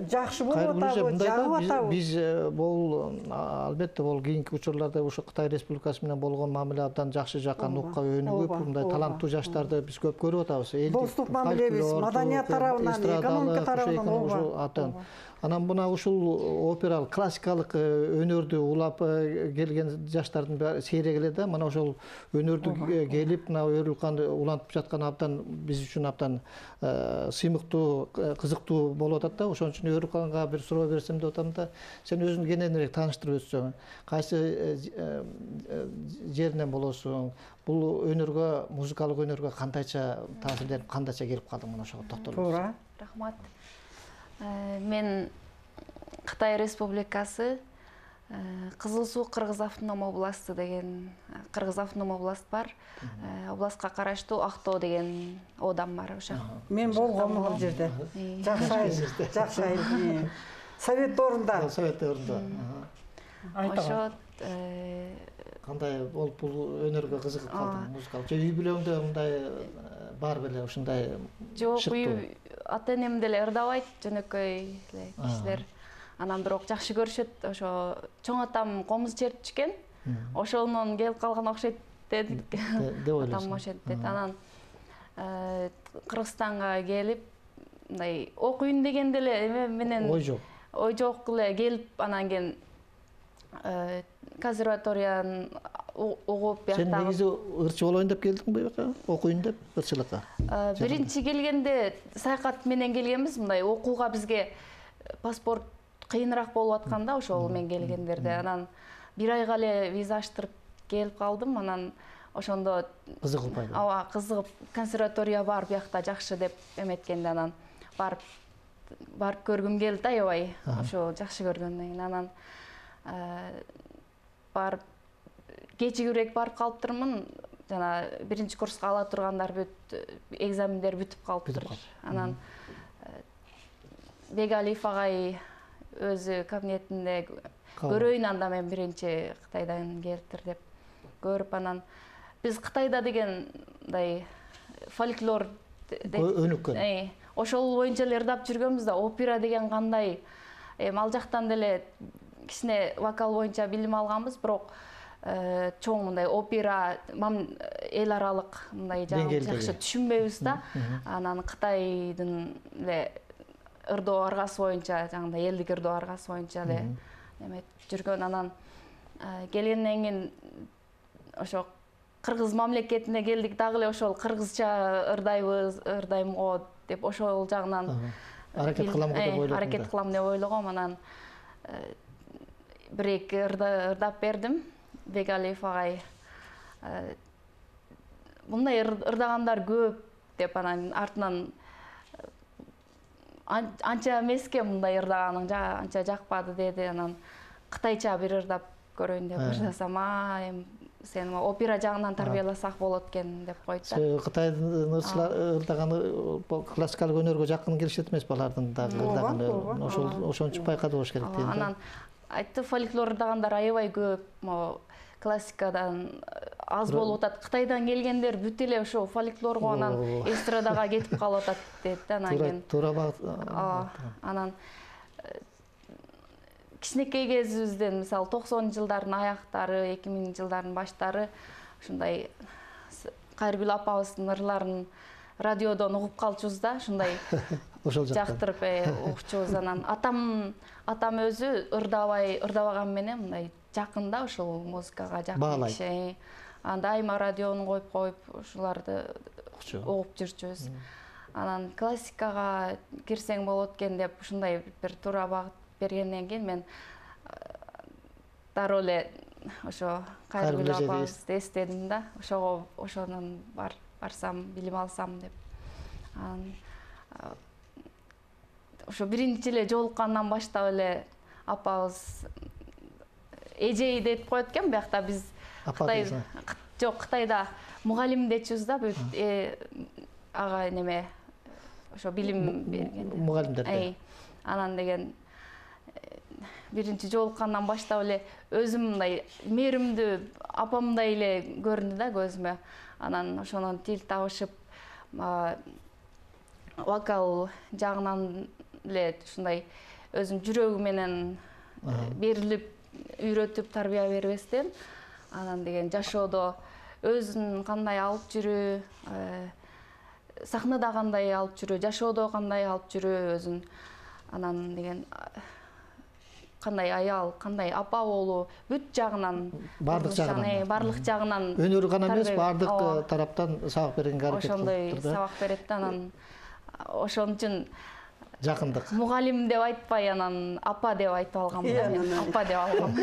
Жакшы болуп атабы, жагып атабы. Биз бул албетте бул кийинки учурларда ушу Кытай Республикасы менен болгон мамиле абдан жакшы жаккан, укка өнүгүп, мындай таланттуу жаштарды биз көп көрүп атабыз. Достук мамилебиз, маданият тарабынан, экономика тарабынан. Анан мына ушул опералык, классикалык өнөрдү улап келген жаштардын сейрек эле да, мына ошол өнөрдү келип, мына өрүлканды улантып жаткан абдан биз үчүн абдан сыймыктуу, кызыктуу болуп атат да. Ошон үчүн Өрүканга бир суроо берсем деп атам да, сен өзүң кененирээк тааныштырып өтсөң, кайсы жеринен болосуң, бул өнөргө, музыкалык өнөргө кандайча таасирленип, кандайча келип калдың, мына ошого токтолуп. Туура. Рахмат. Мен Кытай Республикасы Кызыл Суу Кыргыз автоном областы деген Кыргыз автоном област бар. Областка караштуу Актоо деген оодам бар ошо. Мен болгом бул жерде. Жакшы айыл. Совет орунда. Совет орунда. Ошо кандай болуп бул өнөргө кызыгып калдың, музыкалык. Же үй бүлөңдө мындай бар беле ушундай? Жок, үй ата-энем деле ырдабайт, жөнөкөй эле кишилер. Анан бирок жакшы көрүшөт, ошо чоң атам комуз чертишкен. Ошонун келип калган окшойт деп атам ошентип дейт. Анан Кыргызстанга келип, мындай окуйн дегенде эле эме менен ой жок эле келип, анан кийин консерваторияны угуп Сен негизи ырчы болоюн деп келдиң буяка? Окуйн деп ырчылыкка? Биринчи келгенде саякат менен келгенбиз, мындай окууга бизге паспорт кыйыныраак болуп атканда ошол мен келгендерде. Анан бир айга эле виза аштырып келип калдым. Анан ошондо кызыгып пайда. Ооба, кызыгып, консерватория бар, биякта жакшы деп эметкенде анан барып көргүм келди да, аябай. Ошо жакшы көргөндөн кийин анан барып кечигирээк барып калыптырмын. Жана биринчи курска ала тургандар экзамендер бүтүп калыптыр. Анан Бегалиев агай өзү кабинетинде көрөйүн, анда мен биринчи Кытайдан келиптир деп көрүп, анан биз Кытайда деген мындай фольклор өнүккөн. Ошол боюнча эле ырдап жүргөнбүз да, опера деген кандай, ал жактан деле кичине вокал боюнча билим алганбыз, бирок чоң мындай опера, эл аралык мындай жакшы түшүнбөйбүз да. Анан Кытайдын эле ырдоо аргасы боюнча, жагындай элдик ырдоо аргасы боюнча эле эметип жүргөн. Анан келгенден кийин ошо Кыргыз мамлекетине келдик, дагы эле ошол кыргызча ырдайм го деп ошол жагынан аракет кылам деп ойлогом. Аракет кылам деп ойлогом. Анан бир-эки ырдап бердим. Бегалиев агай мындай ырдагандар көп деп, анан артынан анча эмеске мындай ырдаганың анча жакпады деди. Анан кытайча бир ырдап көрөйүн деп ырдасам, эми сен опера жагынан тарбияласак болот экен деп койду да. Кытайдын ырдаганы классикалык өнөргө жакын келишет эмес балардын дагы ырдаганы. Ошон үчүн байкады болуш керек дейм. Анан айтты, фольклор ырдагандар аябай көп, классикадан аз болуп атат. Кытайдан келгендер бүт эле ошо фольклорго, анан эстрадага кетип калып атат дейт. Анан кийин туура багыт. Анан кичинекей кезибизден, мисалы 90-жылдардын аяктары, 2000-жылдардын баштары ушундай Кайргүл апабыздын ырларын радиодон угуп калчубуз да, ушундай жактырып угучубуз. Анан атам өзү ырдабаган менен мындай жакын да, ушул музыкага жакын киши. Анда айма радиону коюп ушуларды угуп жүрчүбүз. Анан классикага кирсең болот экен деп ушундай бир туура багыт бергенден кийин мен дароо эле ошо Кайргүл апабызды эстедим да, ошонун барсам, билим алсам деп. Анан ошо биринчи эле жолуккандан баштап эле апабыз эжей деп коет экен, биякта биз Кытайда мугалим дечүбүз да, ага неме ошо билим бергенде. Мугалимдер. Анан деген биринчи жолуккандан баштап эле өзүм мындай мээримдүү апамдай эле көрүндү да көзүмө. Анан ошонун тил табышып, вокал жагынан эле ушундай өзүм жүрөгү менен берилип, үйрөтүп тарбия бербестен, анан деген жашоодо өзүн кандай алып жүрүү, сахнада кандай алып жүрүү, жашоодо кандай алып жүрүү өзүн, анан деген кандай аял, кандай апа болуу, бүт жагынан, барлык жагынан өнөрү гана эмес, бардык тараптан сабак бергенге аракет кылып ошондой сабак берет да. Анан ошон үчүн жакындык. Мугалим деп айтпай, анан апа деп айтып алгам да мен. Апа деп алгам.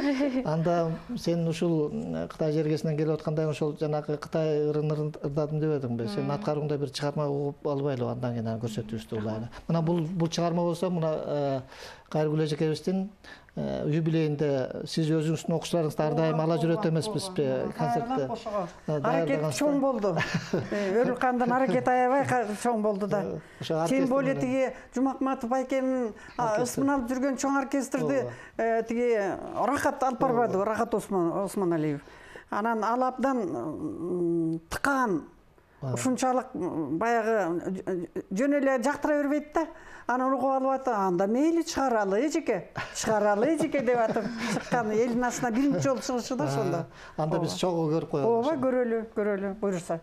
Анда сен ушул Кытай жергесинен келип атканда ошол жанагы Кытай ырын ырдадым деп едиңби? Сен аткарууңда бир чыгарма угуп албайлы андан кийин көрсөтүүбүздү улайны. Мына бул чыгарма болсо, мына Кайргүл эжекебиздин юбилейинде сиз өзүңүздүн окуучуларыңызды ар дайым ала жүрөт эмеспизби концертте? Аракет чоң болду. Өрүлкандын аракети аябай чоң болду да. Тем более тиги Жумакматов байкенин ысмын алып жүргөн чоң оркестрди тиги Рахат алып барбады, Рахат Осмоналиев. Анан ал абдан тыкан, ушунчалык баягы жөн эле жактыра бербейт да. Анан угуп алып атып, анда мейли чыгаралы эжеке деп атып чыккан, элдин астына биринчи жолу чыгышы да сонда. Анда биз чогуу көрүп коелу. Ооба, көрөлү, буюрса.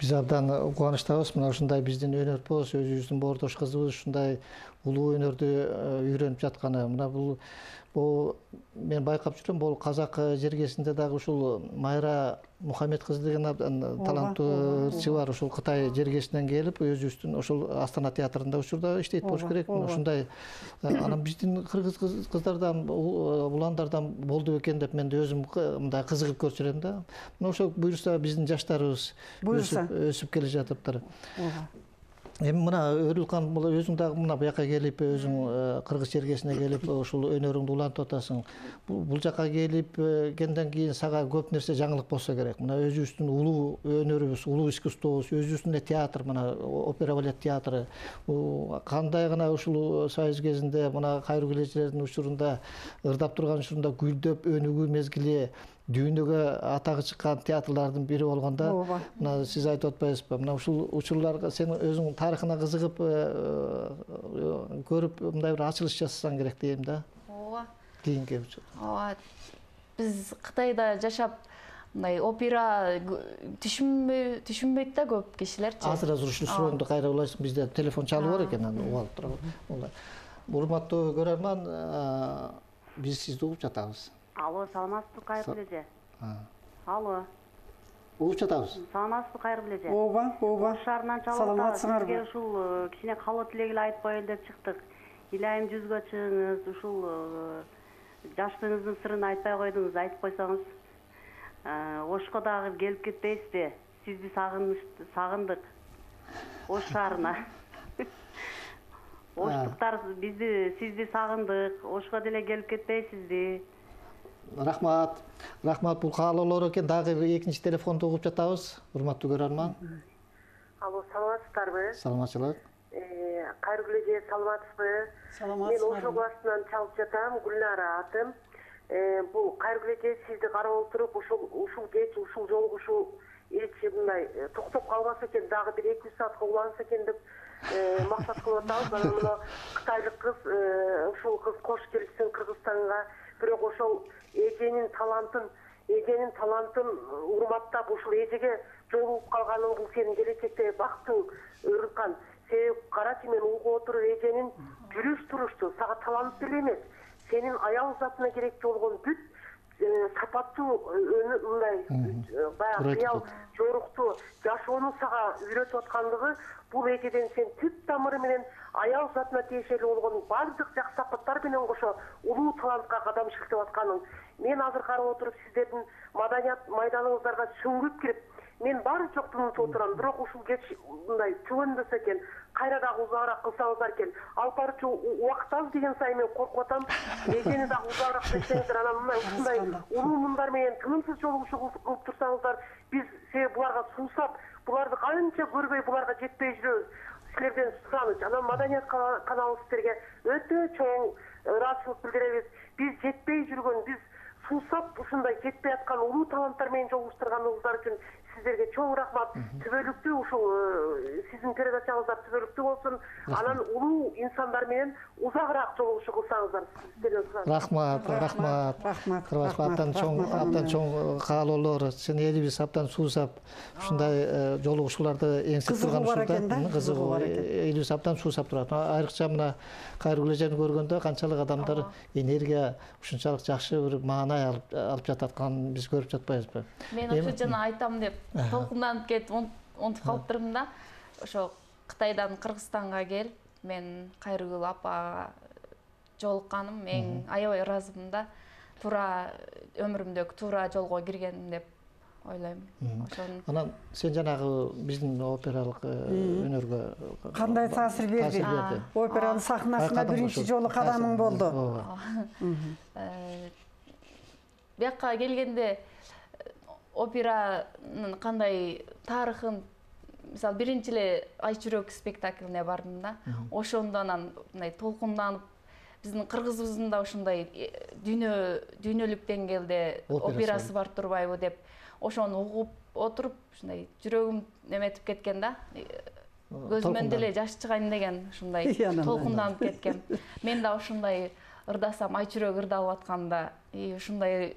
Biz abdan kuvançtayız. Mına ушундай биздин өнөрпоз, өзүбүздүн боордош кызыбыз ушундай улуу өнөрдү үйрөнүп жатканы. Мына бул мен байкап жүрөм, бул казак жергесинде дагы ушул Майра Мухаммед кызы деген таланттуу ырчы бар. Ушул Кытай жергесинен келип, өзүбүздүн ушул Астана театрында учурда иштейт болуш керек. Ушундай анан биздин кыргыз кыздардан, уландардан болду экен деп мен өзүм мындай кызыгып көрчүрөм да. Мына ошол буюрса биздин жаштарыбыз өсүп келе жатыптыр. Эми мына Өрүлкан өзүң дагы мына буяка келип, өзүң кыргыз чергесине келип, ушул өнөрүңдү улантып атасың. Бул жака келип кенден кийин сага көп нерсе жаңылык болсо керек. Мына өзүбүздүн улуу өнөрүбүз, улуу искусствобуз, өзүбүздүн театр, мына опера балет театры. Кандай гана ушул союз кезинде мына кайрылуу келечилердин учурунда ырдап турган учурунда гүлдөп өнүгүү мезгили дүйнөгө атагы чыккан театрлардын бири болгондо, мына сиз айтып атпайсызбы? Мына ушул учурларга сен өзүң тарыхына кызыгып көрүп мындай бир ачылыш жасасаң керек дейм да. Ооба. Кийинки учур. Ооба. Биз Кытайда жашап, мындай опера түшүнбөйт да көп кишилерчи. Азыр ушул сурооңду кайра улайсың, бизде телефон чалып бар экен, аны угуп турабы. Урматтуу көрөрман, биз сизди угуп жатабыз. Алло, саламатсызбы, кайрылуу эже? Алло. Угуп жатабыз. Саламатсызбы, кайрылуу эже? Ооба. Шаарынан чалып Саламатсыңарбы? Бизге ушул кичине калоо тилеги эле айтып коелу деп чыктык. Илайым жүзгө чыгыңыз, ушул жаштыгыңыздын сырын айтпай койдуңуз, айтып койсоңуз. Ошко дагы келип кетпейсизби? Сизди сагындык. Ош шаарына. Оштуктар сизди сагындык. Ошко деле келип кетпейсизби? Рахмат. Рахмат, бул каалоолор экен. Дагы экинчи телефонду угуп жатабыз. Урматтуу көрөрман. Алло, саламатсыздарбы? Саламатчылык. Кайрылуу эже, саламатсызбы? Мен Ош областынан чалып жатам, Гүлнара атым. Бул кайрылуу эже, сизди карап отуруп, ушул кеч, ушул жолугушуу эч мындай токтоп калбаса экен, дагы бир 2 саатка уланса экен деп максат кылып атабыз. Анан мына кытайлык кыз, ушул кыз кош келипсиң Кыргызстанга. Бирок ошол эженин талантын урматтап, ушул эжеге жолугуп калганың бул сенин келечекте бактың Өрүлкан. Себеби карачы, мен угуп отуруп эженин жүрүш турушту, сага талант деле эмес, сенин аял затына керектүү болгон бүт сапаттуу мындай баягы кыял жоруктуу жашоону сага үйрөтүп аткандыгы, бул эжеден сен түп тамыры менен аял затына тиешелүү болгон бардык жакшы сапаттар менен кошо улуу талантка кадам шилтеп атканың. Мен азыр карап отуруп сиздердин маданият майданыңыздарга сүңгүп кирип, мен баары жокту унутуп отурам. Бирок ушул кеч мындай түгөндөсө экен, кайра дагы узаагыраак кылсаңыздар экен. Алып барчу убакыт аз деген сайын мен коркуп атам. Эжени дагы узаагыраак берсеңиздер, анан мына ушундай улуу мундар менен тынымсыз жолугушуу кылып турсаңыздар, биз себеби буларга суусап, буларды канча көрбөй, буларга жетпей жүрөбүз. Силерден сураныч. Анан маданият каналы сиздерге өтө чоң ыраазычылык билдиребиз. Биз жетпей жүргөн, биз суусап ушундай жетпей аткан улуу таланттар менен жолугуштурганыңыздар үчүн сиздерге чоң рахмат. Түбөлүктүү ушул сиздин передачаңыздар түбөлүктүү болсун. Анан улуу инсандар менен узагыраак жолугушуу кылсаңыздар. Рахмат. Абдан чоң каалоолор. Сен элибиз абдан суусап, ушундай жолугушууларды эңсип турган ушунда кызыгуу. Элибиз абдан суусап турат. Айрыкча мына кайрылуу эжени көргөндө канчалык адамдар энергия ушунчалык жакшы бир маанай алып жататканын биз көрүп жатпайбызбы? Мен ошо жана айтам деп толкунданып кетип унутуп калыптырмын да. Ошо Кытайдан Кыргызстанга келип, мен Кайрылуу апага жолукканым эң аябай ыраазымын да. Туура өмүрүмдөгү туура жолго киргеним деп ойлойм. Анан сен жанагы биздин опералык өнөргө кандай таасир берди? Операнын сахнасына биринчи жолу кадамың болду. Бияка келгенде операнын кандай тарыхын, мисалы биринчи эле Ай жүрөк спектаклине бардым да. Ошондо анан мындай толкунданып, биздин кыргызыбыздын да ушундай дүйнөлүк деңгээлде операсы бар турбайбы деп ошону угуп отуруп, ушундай жүрөгүм неметип кеткен да. Көзүмөн деле жаш чыгайын деген ушундай толкунданып кеткем. Мен да ушундай ырдасам, Ай жүрөк ырдалып атканда, ушундай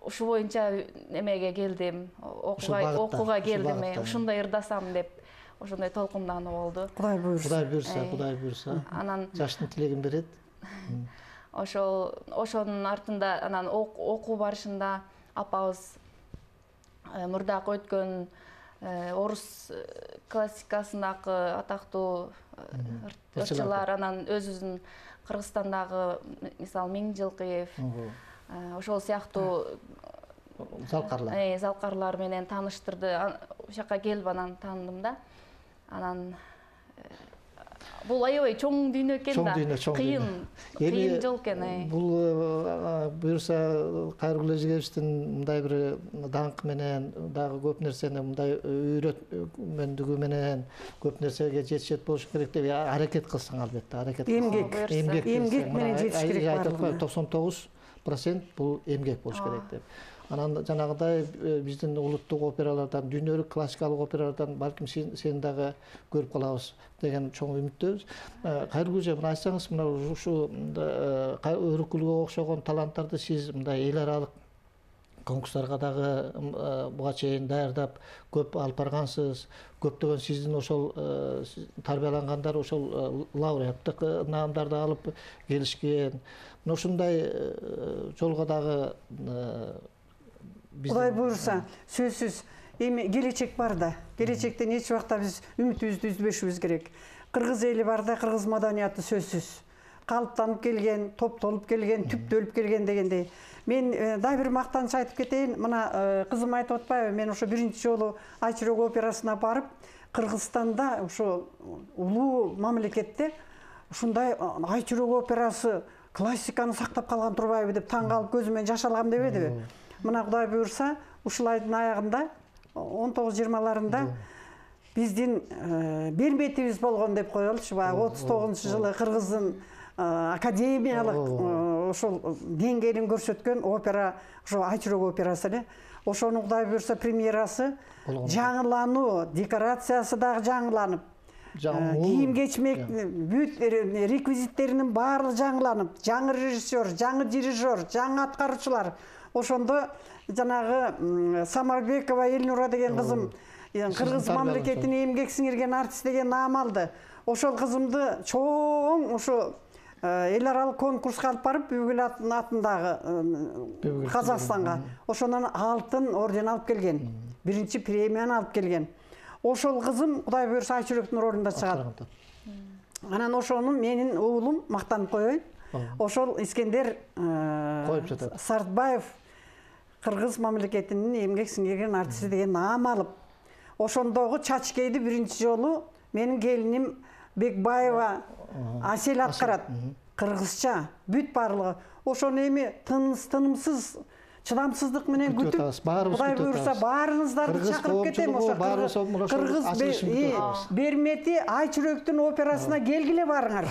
ушу боюнча немеге келдим, окууга келдим, ушундай ырдасам деп ошондой толкундануу болду. Кудай буйрса. Анан жаштын тилегин берет. Ошонун артында анан окуу барышында апабыз мурдак өткөн орус классикасындагы атактуу ырчылар, анан өзүбүздүн Кыргызстандагы мисалы Миңжилкыев, ошол сыяктуу залкарлар менен тааныштырды. Ошол жака келип анан таандым да. Анан бул аябай чоң дүйнө экен да. Кыйын жол экен. Бул буюрса Кайргул Эжегебиздин мындай бир даңкы менен дагы көп нерсени мындай үйрөтмөндүгү менен көп нерсеге жетишет болуш керек деп аракет кылсаң албетте, аракет. Эмгек менен жетиш керек барлыгы. 99% бул эмгек болуш керек деп. Анан жанагыдай биздин улуттук опералардан, дүйнөлүк классикалык опералардан балким сен дагы көрүп калабыз деген чоң үмүттөбүз. Кайргул эже, мына айтсаңыз, мына ушу Өрүкүлгө окшогон таланттарды сиз мындай эл аралык конкурстарга дагы буга чейин даярдап көп алып баргансыз. Көптөгөн сиздин ошол тарбиялангандар ошол лауреаттык наамдарды алып келишкен. Мына ушундай жолго дагы Кудай буйрса, сөзсүз эми келечек бар да. Келечектен эч убакта биз үмүтүбүздү үзбөшүбүз керек. Кыргыз эли бар да, кыргыз маданияты сөзсүз. Калыптанып келген, топтолуп келген, түптөлүп келген дегендей. Мен дай бир мактаныч айтып кетейин. Мына кызым айтып атпайбы, мен ошо биринчи жолу Айчүрөк операсына барып, Кыргызстанда ошо улуу мамлекетте ушундай Айчүрөк операсы классиканы сактап калган турбайбы деп таң калып көзүмөн жаш алгам дебедиби? Мына Кудай буйрса, ушул айдын аягында 19-20-ларында биздин берметибиз болгон деп коелучу. 39-жылы Кыргыздын академиялык ошол деңгээлин көрсөткөн опера ошо Айчүрөк операсы эле. Ошонун Кудай буйрса премьерасы жаңылануу, декорациясы дагы жаңыланып, кийим кечмек бүт реквизиттеринин баары жаңыланып, жаңы режиссер, жаңы дирижер, жаңы аткаруучулар. Ошондо жанагы Самарбекова Элнура деген кызым Кыргыз мамлекетине эмгек сиңирген артист деген наам алды. Ошол кызымды чоң ошо эл аралык конкурска алып барып, Бүгүл атындагы Казакстанга ошондон алтын орден алып келген. Биринчи премияны алып келген. Ошол кызым Кудай буйрса Айчүрөктүн ролунда чыгат. Анан ошону менин уулум мактанып коеюн. Ошол Искендер Сартбаев Кыргыз мамлекетинин эмгек сиңирген артисти деген наам алып, ошондогу Чачкейди биринчи жолу менин келиним Бекбаева Асель аткарат. Кыргызча бүт барлыгы. Ошону эми тынымсыз чыдамсыздык менен күтүп, Кудай буйрса баарыңыздарды чакырып кетем ошо Кыргыз бермети Айчүрөктүн операсына келгиле барыңар.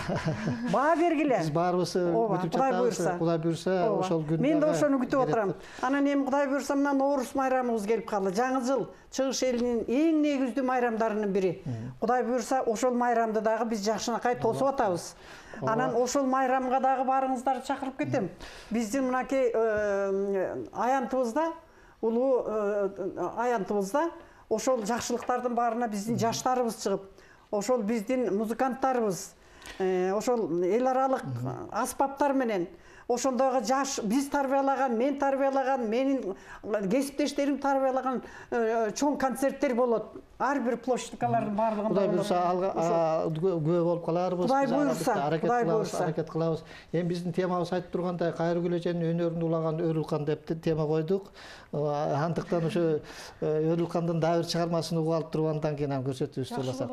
Баа бергиле. Биз баарыбыз күтүп жатабыз. Кудай буйрса ошол күндө. Мен да ошону күтүп отурам. Анан эми Кудай буйрса мына Ноорус майрамыбыз келип калды. Жаңы жыл Чыгыш элинин эң негиздүү майрамдарынын бири. Кудай буйрса ошол майрамды дагы биз жакшынакай тосуп атабыз. Анан ошол майрамга дагы барыңыздарды чакырып кетем. Биздин мынакей аянтыбызда, улуу аянтыбызда ошол жакшылыктардын баарына биздин жаштарыбыз чыгып, ошол биздин музыканттарыбыз, ошол эл аралык аспаптар менен ошондогу жаш биз тарбиялаган, мен тарбиялаган, менин кесиптештерим тарбиялаган чоң концерттер болот. Ар бир площадкалардын баардыгында. Кудай буйрса күбө болуп каларбыз. Кудай буйрса, аракет кылабыз. Эми биздин темабыз айтып тургандай Кайргул эженин өнөрүн улаган Өрүлкан деп тема койдук. Андыктан ошо Өрүлкандын дагы бир чыгармасын угуп алып туруп андан кийин көрсөтүүбүз болсок.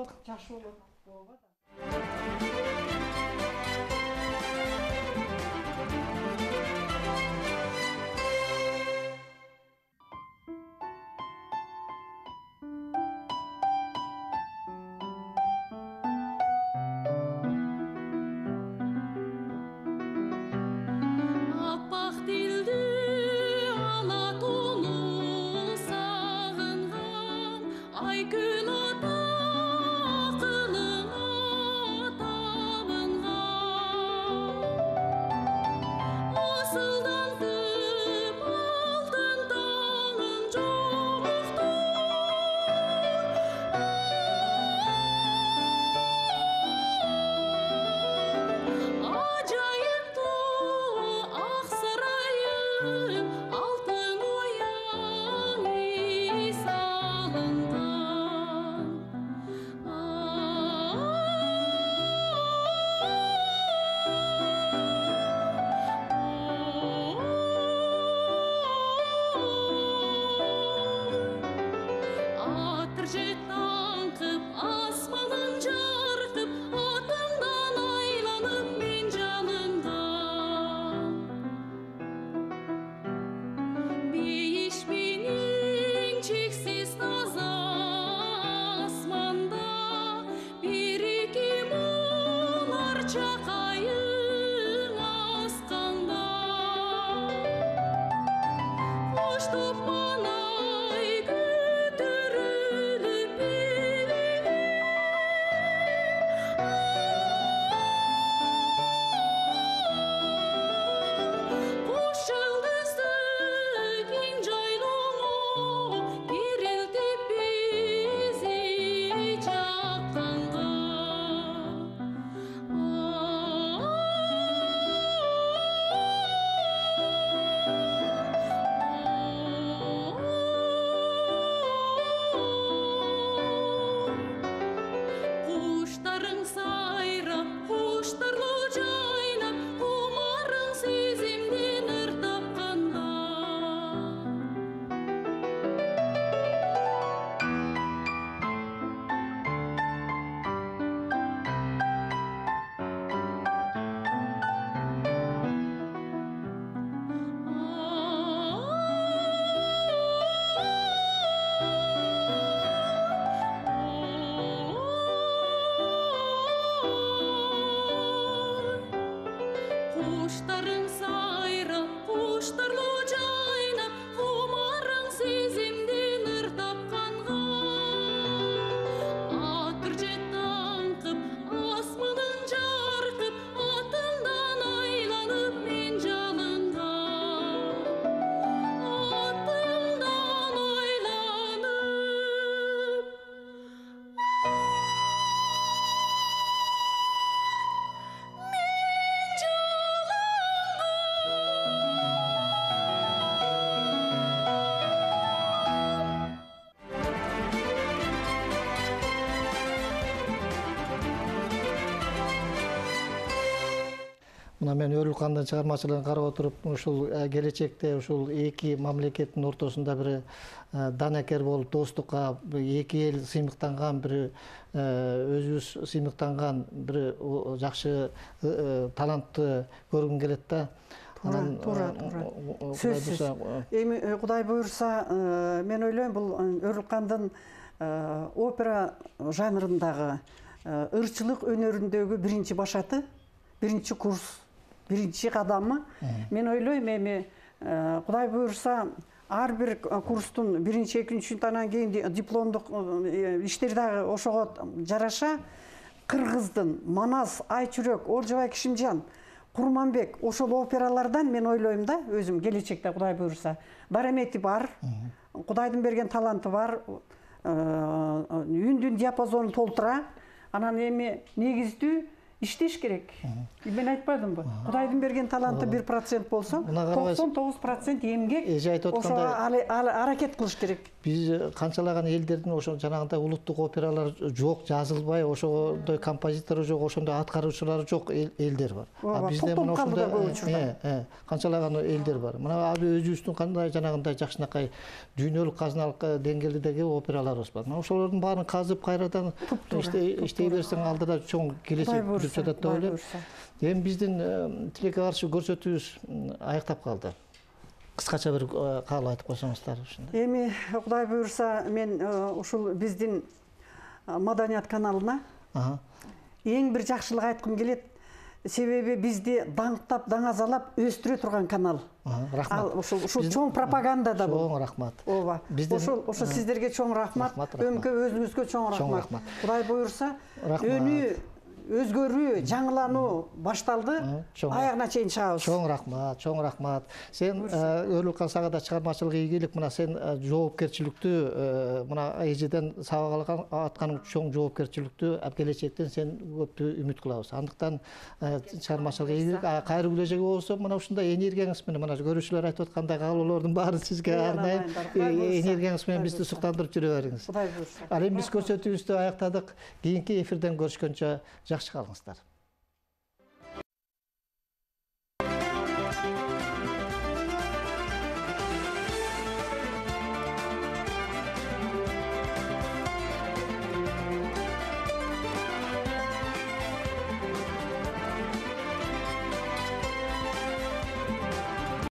Aygül ata, kılına Мына мен Өрүлкандын чыгармачылыгын карап отуруп, ушул келечекте ушул эки мамлекеттин ортосунда бир данакер болуп, достукка эки эл сыймыктанган, бир өзүбүз сыймыктанган бир жакшы талантты көргүм келет да. Туура. Сөзсүз. Эми Кудай буйрса, мен ойлойм бул Өрүлкандын опера жанрындагы ырчылык өнөрүндөгү биринчи башаты, биринчи курс, биринчи кадамы. Мен ойлойм эми Кудай буйрса ар бир курстун биринчи, экинчи, анан кийин дипломдук иштер дагы ошого жараша Кыргыздын Манас, Айчүрөк, Олжобай Кишимжан, Курманбек ошол опералардан мен ойлойм да, өзүм келечекте Кудай буйрса барамети бар, Кудайдын берген таланты бар, үндүн диапазонун толтура, анан эми негиздүү иштеш керек. Мен айтпадымбы? Кудайдын берген таланты 1% болсо, 99% эмгек, ошого аракет кылыш керек. Биз канчалаган элдердин ошо жанагындай улуттук опералар жок, жазылбай, ошондой композитор жок, ошондой аткаруучулар жок элдер бар. Бизде мына ошондой канчалаган элдер бар. Мына өзүбүздүн кандай жанагындай жакшынакай дүйнөлүк казыналык деңгээлдеги операларыбыз бар. Мына ошолордун баарын казып кайрадан иштей берсең алдыда чоң келечек жүрүп жатат деп ойлойм. Эми биздин тилекке каршы көрсөтүүбүз аяктап калды. Кыскача бир каалоо айтып койсоңуздар ушундай. Эми Кудай буйрса мен ушул биздин Маданият каналына эң бир жакшылык айткым келет. Себеби бизди даңктап, даңазалап өстүрө турган канал. Рахмат. Ушул чоң пропаганда да бул. Чоң рахмат. Ооба. Ошол сиздерге чоң рахмат. Өңкө өзүңүзгө чоң рахмат. Кудай буйрса өнүү өзгөрүү, жаңылануу башталды. Аягына чейин чыгабыз. Чоң рахмат. Сен Өрүлкан сага да чыгармачылык ийгилик, мына сен жоопкерчиликтүү, мына эжеден сабак атканың чоң жоопкерчиликтүү, келечектен сен көптү үмүт кылабыз. Андыктан чыгармачылык ийгилик, кайрылуу келечеги болсо, мына ушундай энергияңыз менен, мына көрүүчүлөр айтып аткандай каалоолордун баары сизге арнайым энергияңыз менен бизди суктандырып жүрө бериңиз. Ал эми биз көрсөтүүбүздү аяктадык. Кийинки эфирден көрүшкөнчө жакшы калыңыздар.